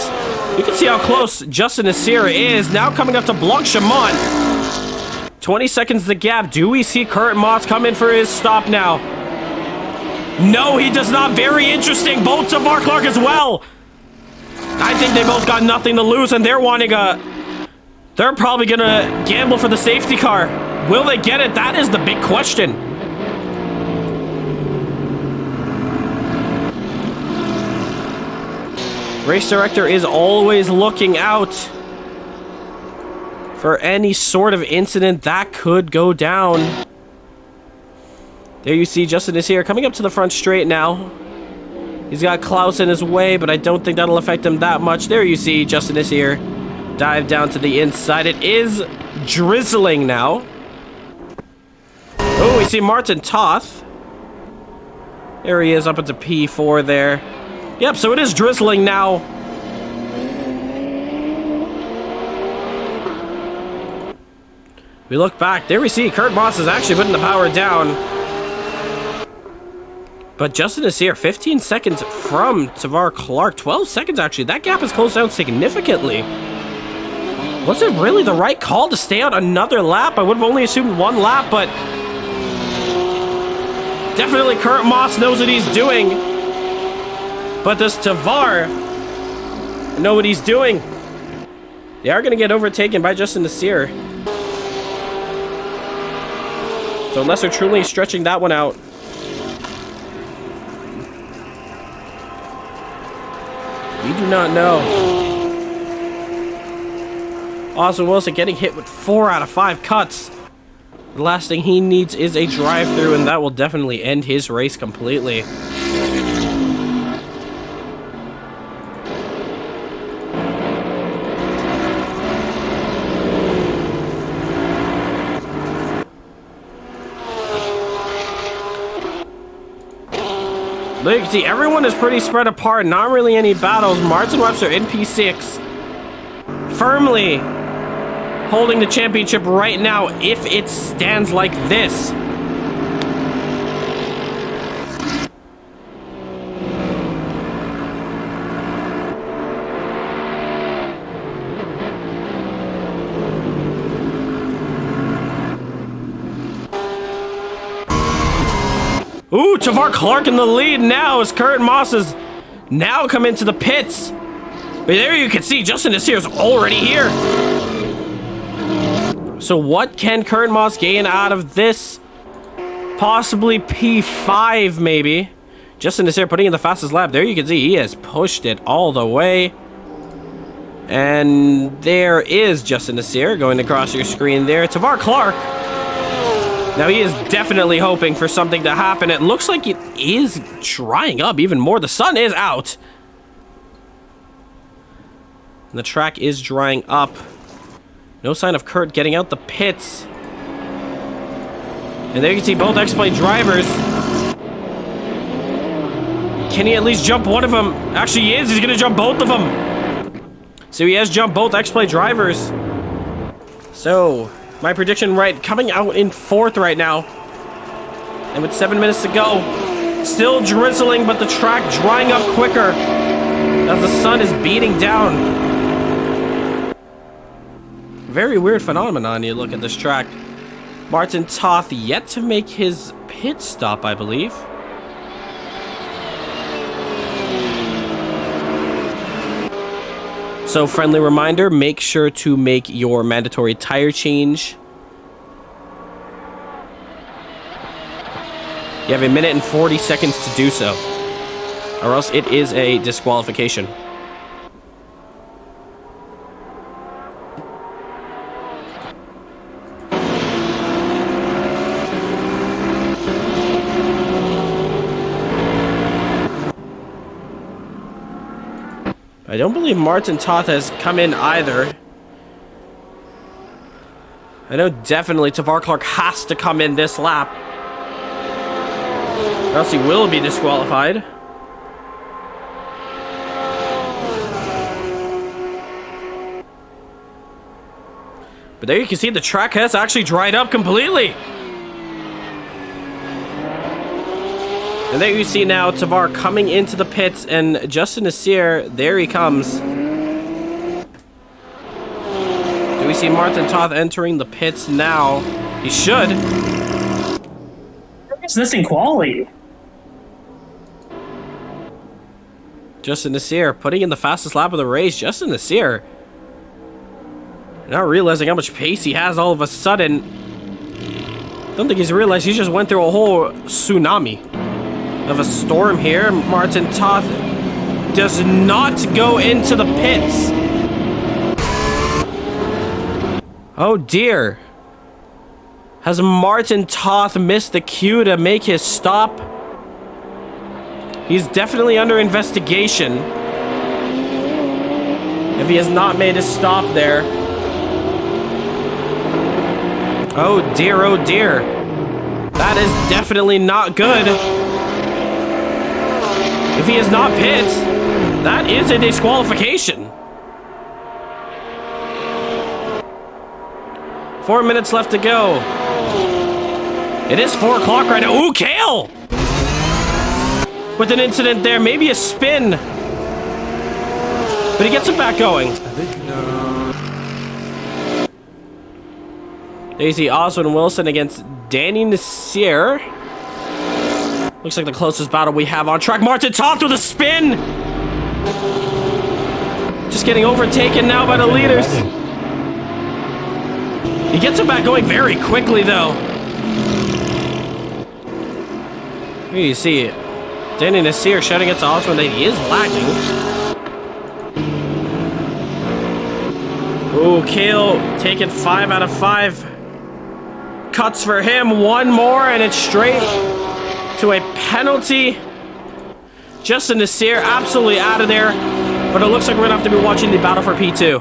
You can see how close Justin Nasir is. Now coming up to Blanc-Chamont. 20 seconds the gap. Do we see Kurt Moss come in for his stop now? No, he does not. Very interesting. Both Tavar Clark as well. I think they both got nothing to lose, and they're wanting a... They're probably going to gamble for the safety car. Will they get it? That is the big question. Race director is always looking out for any sort of incident that could go down. There you see Justin is here coming up to the front straight now. He's got Klaus in his way, but I don't think that'll affect him that much. There you see Justin is here. Dive down to the inside. It is drizzling now. Oh, we see Martin Toth. There he is up into P4 there. Yep, so it is drizzling now. We look back. There we see Kurt Moss is actually putting the power down. But Justin is here. 15 seconds from Tavar Clark. 12 seconds, actually. That gap has closed down significantly. Was it really the right call to stay out another lap? I would have only assumed one lap, but... Definitely Kurt Moss knows what he's doing. But does Tavar know what he's doing? They are going to get overtaken by Justin Nasir. So unless they're truly stretching that one out. We do not know. Oswin Wilson getting hit with 4 out of 5 cuts. The last thing he needs is a drive-through, and that will definitely end his race completely. Look, you can see everyone is pretty spread apart. Not really any battles. Martin Webster in P6. Firmly holding the championship right now if it stands like this. Ooh, Tavar Clark in the lead now as Kurt Moss has now come into the pits. But there you can see Justin Nasir is already here. So what can Kurt Moss gain out of this? Possibly P5 maybe. Justin Nasir putting in the fastest lap. There you can see he has pushed it all the way. And there is Justin Nasir going across your screen there. Tavar Clark. Now he is definitely hoping for something to happen. It looks like it is drying up even more. The sun is out. And the track is drying up. No sign of Kurt getting out the pits. And there you can see both X-Plate drivers. Can he at least jump one of them? Actually, he is. He's going to jump both of them. So he has jumped both X-Plate drivers. So... my prediction right, coming out in 4th right now. And with 7 minutes to go. Still drizzling, but the track drying up quicker as the sun is beating down. Very weird phenomenon, you look at this track. Martin Toth yet to make his pit stop, I believe. So, friendly reminder, make sure to make your mandatory tire change You have 1 minute and 40 seconds to do so, or else it is a disqualification. I don't believe Martin Toth has come in either. I know definitely Tavar Clark has to come in this lap, or else he will be disqualified. But there you can see the track has actually dried up completely. And there you see now Tavar coming into the pits, and Justin Nasir, there he comes. Do we see Martin Toth entering the pits now? He should. Is this in quality? Justin Nasir putting in the fastest lap of the race. Justin Nasir not realizing how much pace he has all of a sudden. Don't think he's realized he just went through a whole tsunami of a storm here. Martin Toth does not go into the pits. Oh dear. Has Martin Toth missed the cue to make his stop? He's definitely under investigation if he has not made a stop there. Oh dear, oh dear. That is definitely not good. If he is not pit, that is a disqualification. 4 minutes left to go. It is 4 o'clock right now. Ooh, Kale! With an incident there, maybe a spin. But he gets him back going. There you see Oswin Wilson against Danny Nasir. Looks like the closest battle we have on track. Martin Toth with a spin! Just getting overtaken now by the leaders. He gets him back going very quickly, though. Here you see Danny Nasir shouting at Oswin that he is lagging. Ooh, Kale taking 5 out of 5. Cuts for him. One more, and it's straight to a penalty. Justin Nasir absolutely out of there. But it looks like we're going to have to be watching the battle for P2.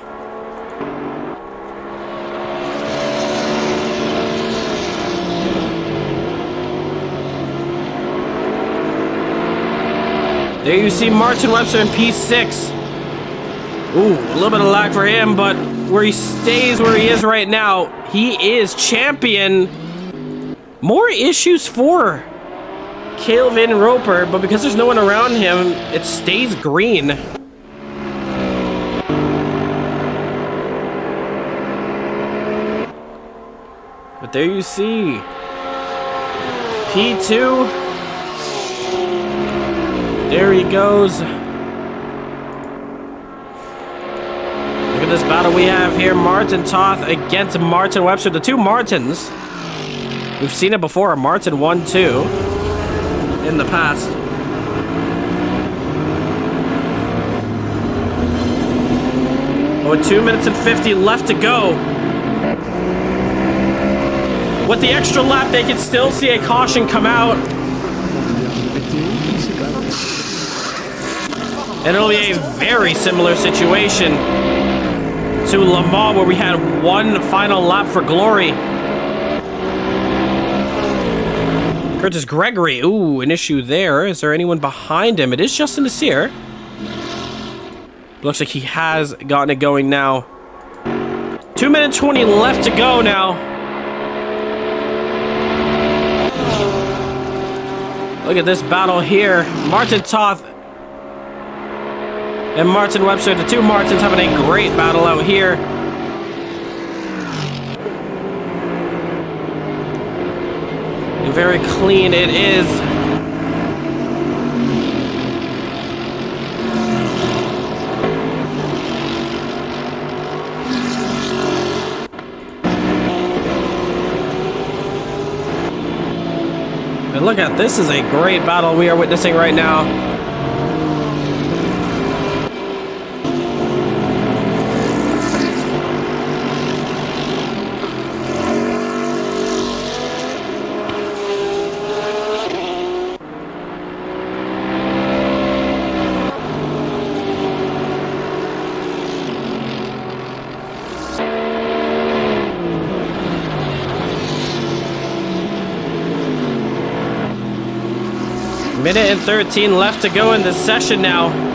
There you see Martin Webster in P6. Ooh, a little bit of lag for him, but where he stays where he is right now, he is champion. More issues for Calvin Roper, but because there's no one around him, it stays green. But there you see P2. There he goes. Look at this battle we have here. Martin Toth against Martin Webster. The two Martins. We've seen it before. Martin 1-2 in the past. With 2 minutes and 50 left to go. With the extra lap, they can still see a caution come out. And it'll be a very similar situation to Le Mans, where we had one final lap for glory. Curtis Gregory, ooh, an issue there. Is there anyone behind him? It is Justin Nasir. Looks like he has gotten it going now. 2 minutes 20 left to go now. Look at this battle here. Martin Toth and Martin Webster, the two Martins, having a great battle out here. And very clean it is. And look at this is a great battle we are witnessing right now. Minute and 13 left to go in this session now.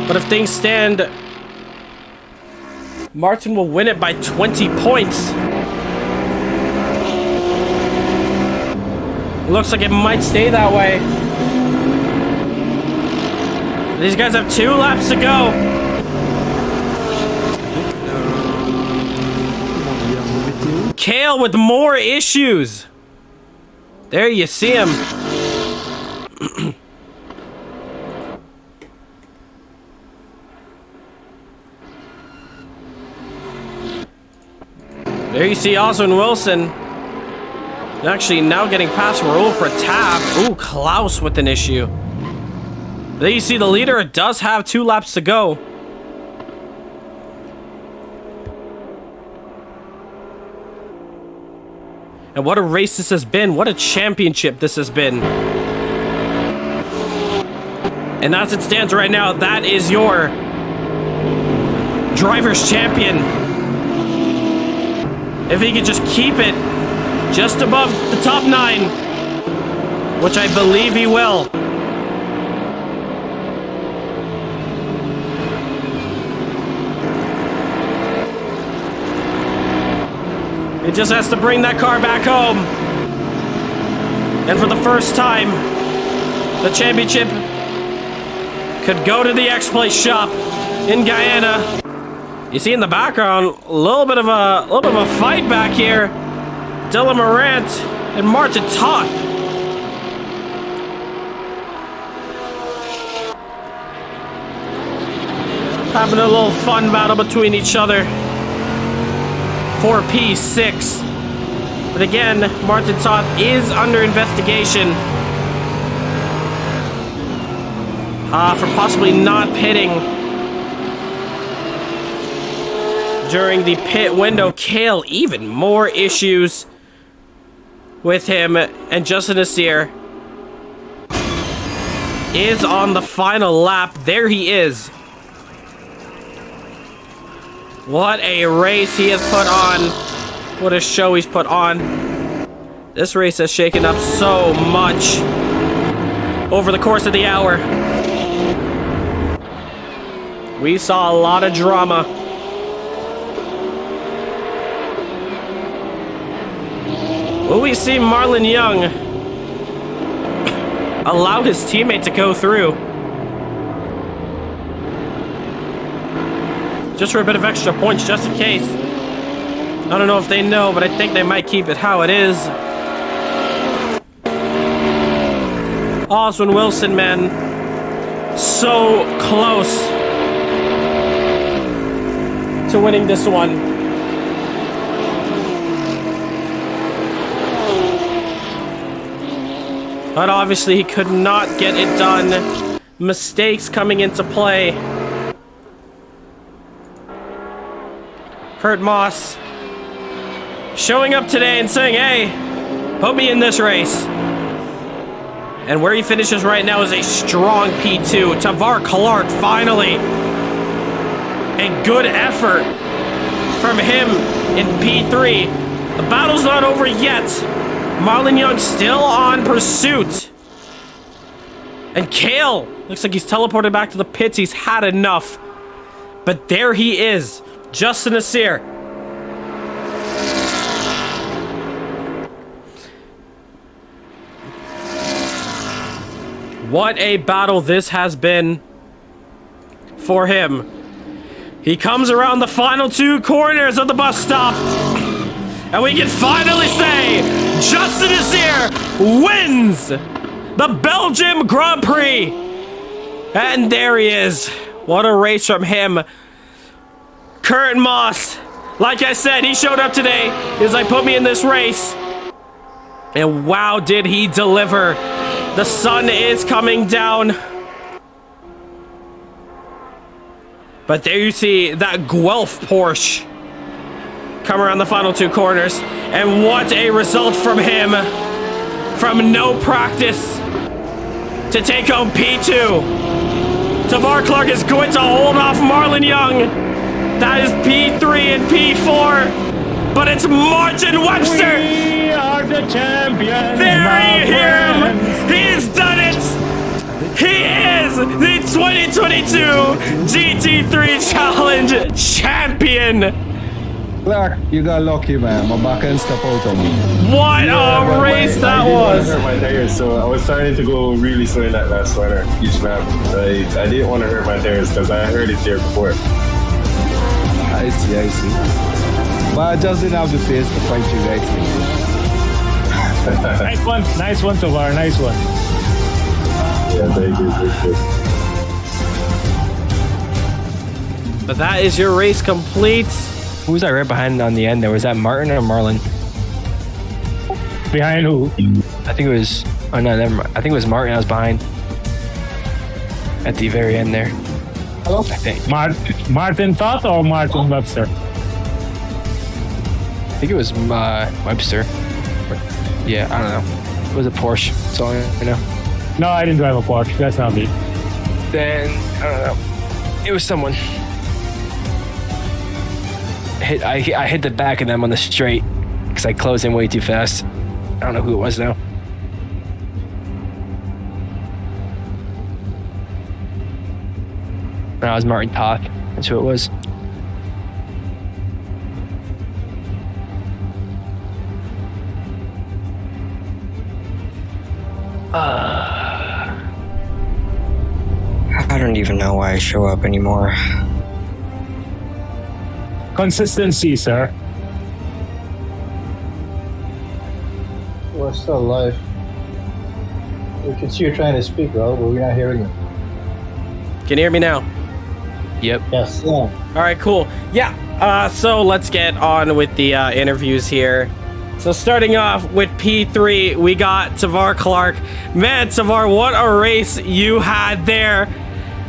But if things stand, Martin will win it by 20 points. Looks like it might stay that way. These guys have 2 laps to go. Kale with more issues. There you see him. There you see Oswin Wilson. Actually, now getting past Raul Pratap. Ooh, Klaus with an issue. There you see the leader does have 2 laps to go. And what a race this has been. What a championship this has been. And as it stands right now, that is your driver's champion. If he could just keep it just above the top 9, which I believe he will. He just has to bring that car back home. And for the first time, the championship could go to the X-Plate shop in Guyana. You see in the background, a little bit of a fight back here. Dylan Morant and Martin Toth. Having a little fun battle between each other for P6. But again, Martin Toth is under investigation for possibly not pitting during the pit window. Kale, even more issues with him. And Justin Nasir is on the final lap. There he is. What a race he has put on. What a show he's put on. This race has shaken up so much over the course of the hour. We saw a lot of drama. Will we see Marlon Young allow his teammate to go through? Just for a bit of extra points, just in case. I don't know if they know, but I think they might keep it how it is. Oswin Wilson, man. So close to winning this one. But obviously he could not get it done. Mistakes coming into play. Kurt Moss showing up today and saying, hey, put me in this race. And where he finishes right now is a strong P2. Tavar Clark, finally. A good effort from him in P3. The battle's not over yet. Marlon Young still on pursuit. And Kale looks like he's teleported back to the pits. He's had enough. But there he is. Justin Nasir. What a battle this has been for him. He comes around the final 2 corners of the bus stop. And we can finally say Justin is here, wins the Belgium Grand Prix. And there he is. What a race from him. Kurt Moss, like I said, he showed up today. He was like, put me in this race. And wow, did he deliver. The sun is coming down. But there you see that Guelph Porsche come around the final 2 corners. And what a result from him. From no practice to take home P2. Tavar Clark is going to hold off Marlon Young. That is P3 and P4. But it's Martin Webster. We are the champions. There you hear him. He's done it. He is the 2022 GT3 Challenge champion. Clark, you got lucky, man. My back end stepped out on me. What a race that was! I hurt my tires, so I was starting to go really slow in that last corner, each lap. I didn't want to hurt my tires because I heard it there before. I see. But I just didn't have the pace to fight you guys. Nice one, Tavar. Nice one. Yeah, very good. But that is your race complete. Who was I right behind on the end there? Was that Martin or Marlon? Behind who? I think it was... Oh, no, never mind. I think it was Martin I was behind. At the very end there. Hello? I think. Martin Toth or Martin Webster? I think it was Webster. Yeah, I don't know. It was a Porsche. That's all I know. No, I didn't drive a Porsche. That's not me. Then, I don't know. It was someone. I hit the back of them on the straight because I closed in way too fast. I don't know who it was though. No, it was Martin Toth. That's who it was. I don't even know why I show up anymore. Consistency, sir. We're still alive. We can see you're trying to speak, bro, but we're not hearing you. Can you hear me now? Yep. Yes. Yeah. All right, cool. Yeah, so let's get on with the interviews here. So starting off with P3, we got Tavar Clark. Man, Tavar, what a race you had there.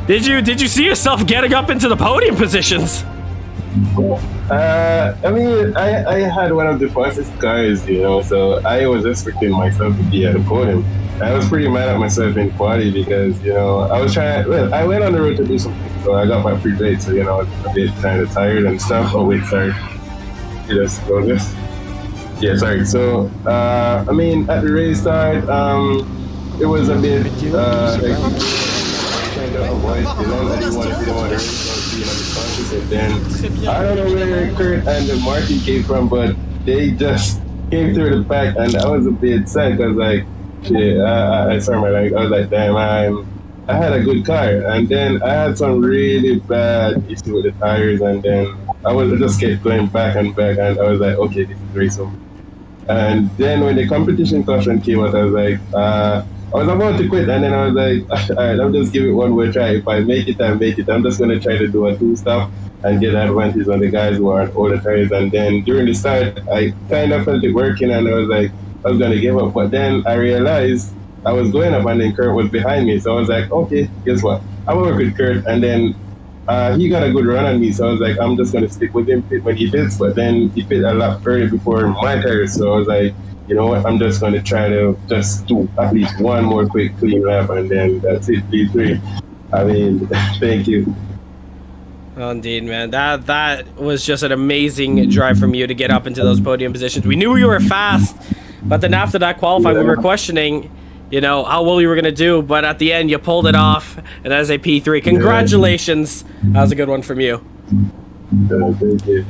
Did you see yourself getting up into the podium positions? I mean, I had one of the fastest cars, you know, so I was expecting myself to be at the podium. I was pretty mad at myself in quality because, you know, I went on the road to do something, so I got my free late, so, you know, I was a bit kind of tired and stuff. Oh, wait, sorry. Just go this. Yeah, sorry. So, I mean, at the race start, it was a bit, like, kind of avoid, you know, I didn't want to be the one and then I don't know where Kurt and Martin came from, but they just came through the back, and I was a bit sad because, like, shit, I saw my leg. I was like, damn, I had a good car, and then I had some really bad issues with the tires, and then I just kept going back and back, and I was like, okay, this is race over. And then when the competition caution came out, I was like, I was about to quit, and then I was like, all right, I'll just give it one more try. If I make it, I make it. I'm just going to try to do a two-stop and get advantage on the guys who are on older tires. And then during the start, I kind of felt it working, and I was like, I was going to give up. But then I realized I was going up, and then Kurt was behind me. So I was like, okay, guess what? I will work with Kurt, and then he got a good run on me. So I was like, I'm just going to stick with him when he pits. But then he pit a lot early before my tires. So I was like, you know what, I'm just going to try to just do at least one more quick clean lap, and then that's it, P3. I mean, thank you. Oh, indeed, man. That was just an amazing drive from you to get up into those podium positions. We knew you were fast, but then after that qualifying, we were questioning, you know, how well you were going to do, but at the end, you pulled it off, and as a P3, congratulations. That was a good one from you. Thank you.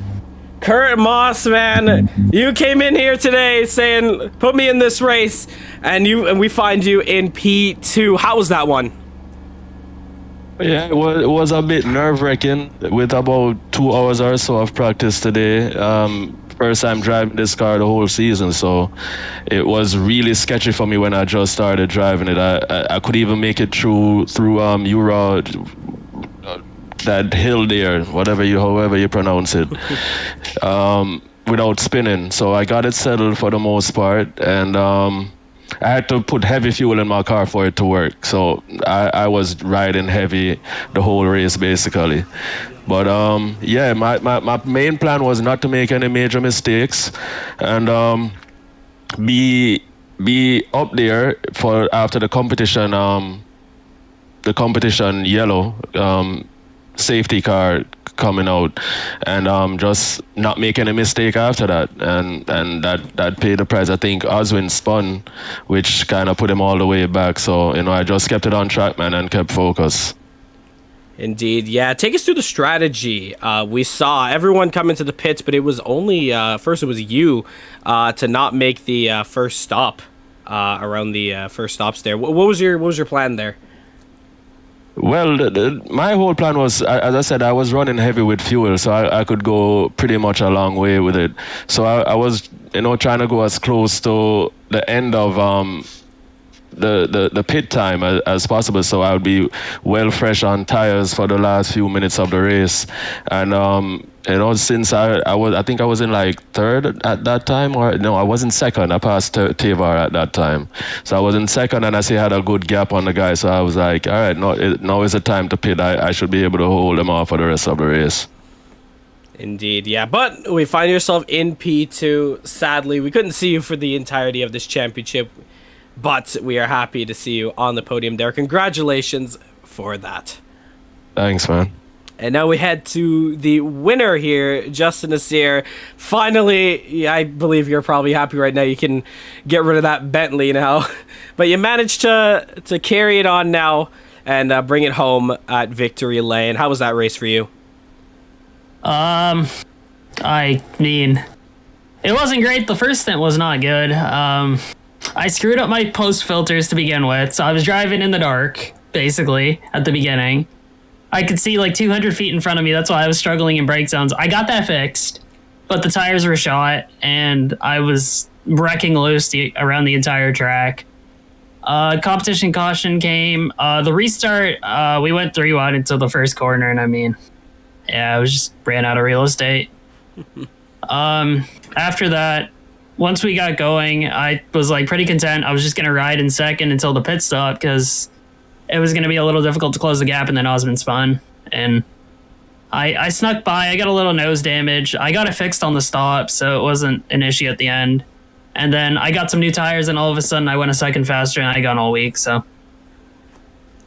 Kurt Moss, man, you came in here today saying, put me in this race, and we find you in P2. How was that one? Yeah, it was a bit nerve-wracking with about 2 hours or so of practice today. First time driving this car the whole season, so it was really sketchy for me when I just started driving it. I could even make it through Euro, that hill there, however you pronounce it, without spinning. So I got it settled for the most part, and I had to put heavy fuel in my car for it to work. So I was riding heavy the whole race basically. But yeah, my main plan was not to make any major mistakes, and be up there for after the competition yellow safety car coming out, and just not make any mistake after that, and that paid the price. I think Oswin spun, which kind of put him all the way back. So I just kept it on track, man, and kept focus. Indeed, yeah. Take us through the strategy. We saw everyone come into the pits, but it was only first it was you to not make the first stop around the first stops there. What was your plan there? Well, my whole plan was, as I said, I was running heavy with fuel, so I could go pretty much a long way with it. So I was, trying to go as close to the end of the pit time as possible, so I would be well fresh on tires for the last few minutes of the race. And since I think I was in like third at that time, or no, I was in second. I passed Tavar at that time, so I was in second, and I see I had a good gap on the guy. So I was like, all right, now is the time to pit. I should be able to hold them off for the rest of the race. Indeed, yeah. But we find yourself in P2. Sadly, we couldn't see you for the entirety of this championship, but we are happy to see you on the podium there. Congratulations for that. Thanks, man. And now we head to the winner here, Justin Nasir. Finally, I believe you're probably happy right now. You can get rid of that Bentley now. But you managed to carry it on now and bring it home at Victory Lane. How was that race for you? I mean, it wasn't great. The first stint was not good. I screwed up my post filters to begin with, so I was driving in the dark, basically, at the beginning. I could see like 200 feet in front of me. That's why I was struggling in brake zones. I got that fixed, but the tires were shot, and I was wrecking loose around the entire track. Competition caution came. The restart, we went 3 wide into the first corner, and I mean, yeah, I just ran out of real estate. After that, once we got going, I was like pretty content. I was just going to ride in second until the pit stop, because it was going to be a little difficult to close the gap, and then Osmond spun. And I snuck by. I got a little nose damage. I got it fixed on the stop, so it wasn't an issue at the end. And then I got some new tires, and all of a sudden I went a second faster, and I got all week. So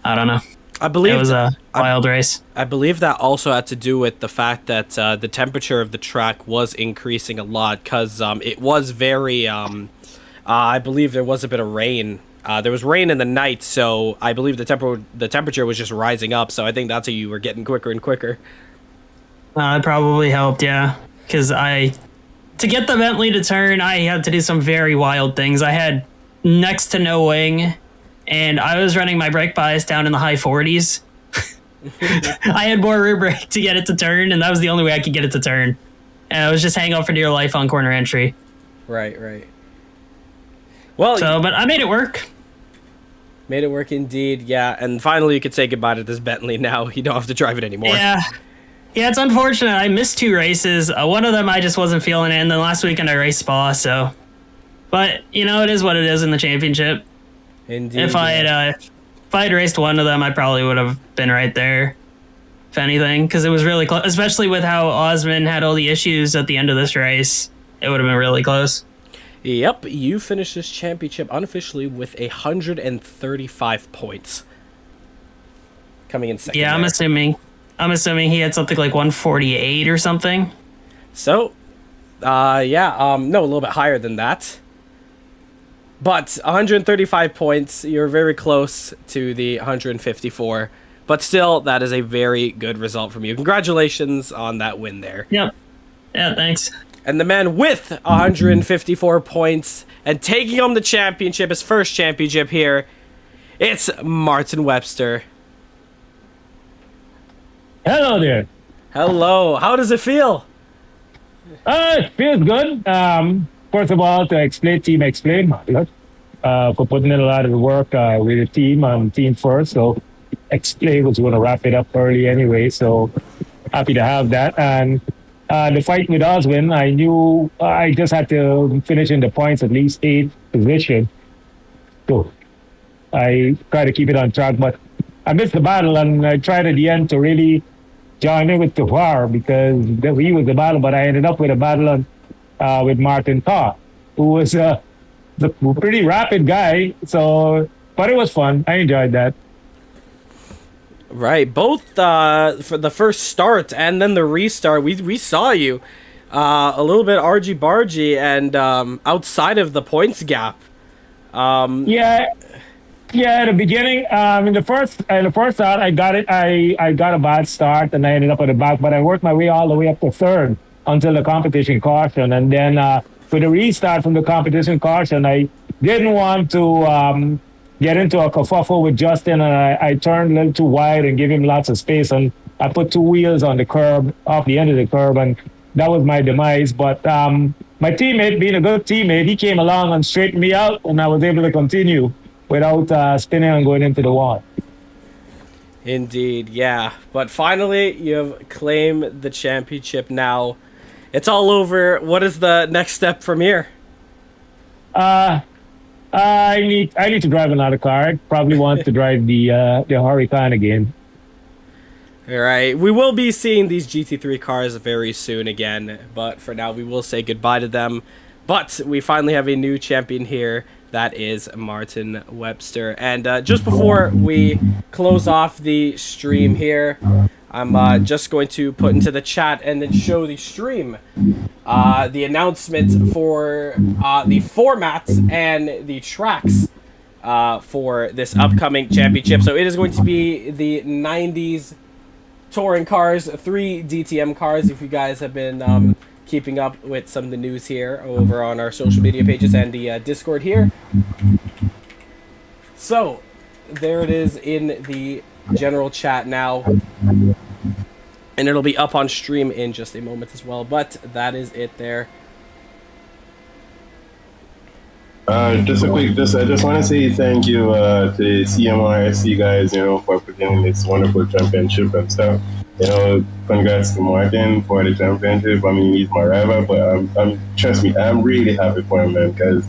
I don't know. I believe it was a wild race. I believe that also had to do with the fact that the temperature of the track was increasing a lot, because it was very. I believe there was a bit of rain. There was rain in the night, so I believe the temperature was just rising up. So I think that's how you were getting quicker and quicker. It probably helped, yeah. Because to get the Bentley to turn, I had to do some very wild things. I had next to no wing, and I was running my brake bias down in the high 40s. I had more rear brake to get it to turn, and that was the only way I could get it to turn. And I was just hanging on for dear life on corner entry. Right. Well, but I made it work. Made it work indeed, yeah. And finally, you could say goodbye to this Bentley now. You don't have to drive it anymore. Yeah, it's unfortunate. I missed 2 races. One of them I just wasn't feeling it, and then last weekend I raced Spa, so. But, it is what it is in the championship. Indeed. If I had raced one of them, I probably would have been right there, if anything, because it was really close, especially with how Osman had all the issues at the end of this race. It would have been really close. Yep, you finished this championship unofficially with 135 points. Coming in second. Yeah, I'm assuming he had something like 148 or something. So, no, a little bit higher than that. But 135 points, you're very close to the 154. But still, that is a very good result from you. Congratulations on that win there. Yep. Yeah, thanks. And the man with 154 points and taking home the championship, his first championship here, it's Martin Webster. Hello there. Hello. How does it feel? It feels good. First of all, to Team Explain, for putting in a lot of the work with the team on Team First. So Explain was going to wrap it up early anyway. So happy to have that. And the fight with Oswin, I knew I just had to finish in the points, at least 8th position. So I try to keep it on track, but I missed the battle, and I tried at the end to really join in with Tavar because he was the battle, but I ended up with a battle on, with Martin Thaw, who was the pretty rapid guy. So, but it was fun. I enjoyed that. Right, both for the first start and then the restart, we saw you a little bit argy-bargy and outside of the points gap. Yeah, at the beginning, in the first start, I got a bad start and I ended up at the back, but I worked my way all the way up to 3rd until the competition caution, and then for the restart from the competition caution, I didn't want to get into a kerfuffle with Justin, and I turned a little too wide and gave him lots of space, and I put 2 wheels on the curb, off the end of the curb, and that was my demise. But my teammate, being a good teammate, he came along and straightened me out, and I was able to continue without spinning and going into the wall. Indeed, yeah. But finally, you've claimed the championship now. It's all over. What is the next step from here? I need to drive another car. I probably want to drive the Huracan again. All right. We will be seeing these GT3 cars very soon again, but for now we will say goodbye to them. But we finally have a new champion here. That is Martin Webster. And just before we close off the stream here, I'm just going to put into the chat and then show the stream the announcements for the formats and the tracks for this upcoming championship. So it is going to be the 90s touring cars, 3 DTM cars, if you guys have been keeping up with some of the news here over on our social media pages and the Discord here. So there it is in the general chat now, and it'll be up on stream in just a moment as well, but that is it there. I just want to say thank you to CMRSC guys, for putting in this wonderful championship and stuff. Congrats to Martin for the championship. I mean, he's my rival, but trust me, I'm really happy for him, man, because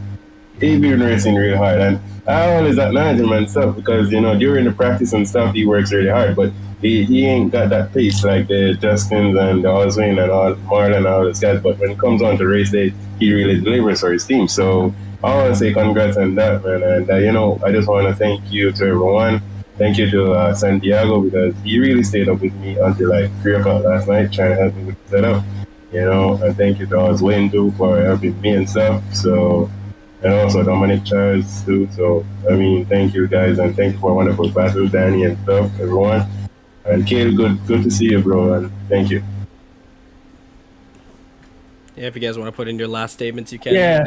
he's been racing really hard, and I always acknowledge him and stuff because during the practice and stuff he works really hard, but he ain't got that pace like the Justins and the Oswin and all Marlon and all those guys. But when it comes on to race day, he really delivers for his team. So I want to say congrats on that, man. And I just want to thank you to everyone. Thank you to Santiago, because he really stayed up with me until like 3 o'clock last night trying to help me with the setup. And thank you to Oswin too for helping me and stuff. So, and also Dominic Charles too. So I mean, thank you guys, and thank you for a wonderful battle, Danny and stuff, everyone. And Kale, good to see you, bro, and thank you. Yeah, if you guys want to put in your last statements, you can. Yeah,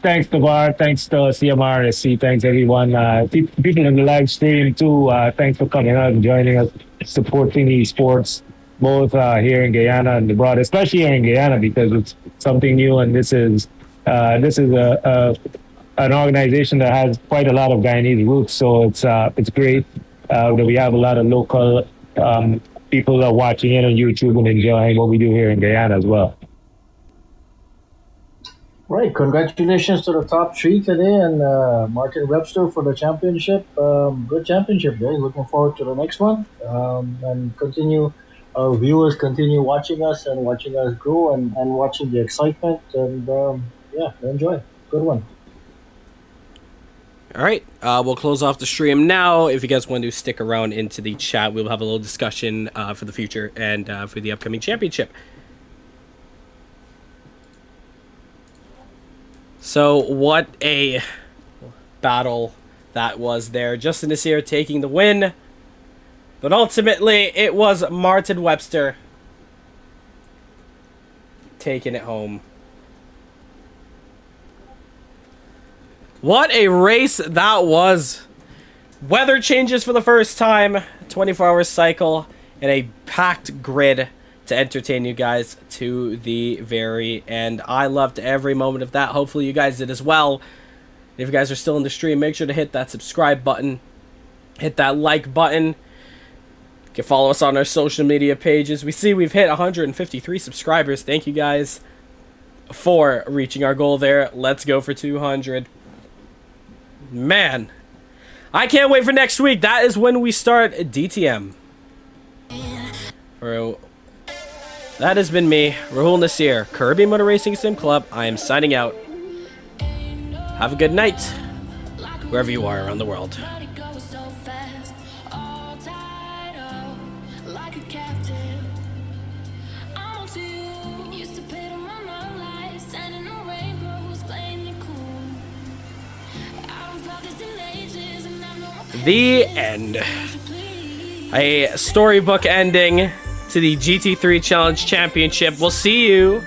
thanks to VAR, thanks to CMRSC, thanks everyone. People in the live stream too, thanks for coming out and joining us, supporting esports, both here in Guyana and abroad, especially here in Guyana because it's something new, and this is an organization that has quite a lot of Guyanese roots, so it's great that we have a lot of local people that are watching it on YouTube and enjoying what we do here in Guyana as well. Right, congratulations to the top 3 today, and Martin Webster for the championship. Good championship, guys. Looking forward to the next one, and our viewers continue watching us and watching us grow and watching the excitement, and enjoy. Good one. All right, we'll close off the stream now. If you guys want to stick around into the chat, we'll have a little discussion for the future and for the upcoming championship. So what a battle that was there. Justin Nasir taking the win. But ultimately, it was Martin Webster taking it home. What a race that was. Weather changes for the first time. 24-hour cycle and a packed grid to entertain you guys to the very end. I loved every moment of that. Hopefully you guys did as well. If you guys are still in the stream, make sure to hit that subscribe button. Hit that like button. You can follow us on our social media pages. We see we've hit 153 subscribers. Thank you guys for reaching our goal there. Let's go for 200. Man, I can't wait for next week. That is when we start DTM. That has been me, Rahul Nasir, Caribbean Motor Racing Sim Club. I am signing out. Have a good night, wherever you are around the world. The end. A storybook ending to the GT3 Challenge Championship. We'll see you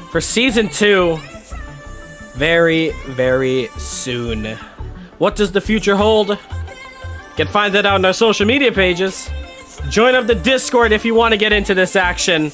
for Season 2 very, very soon. What does the future hold? You can find that out on our social media pages. Join up the Discord if you want to get into this action.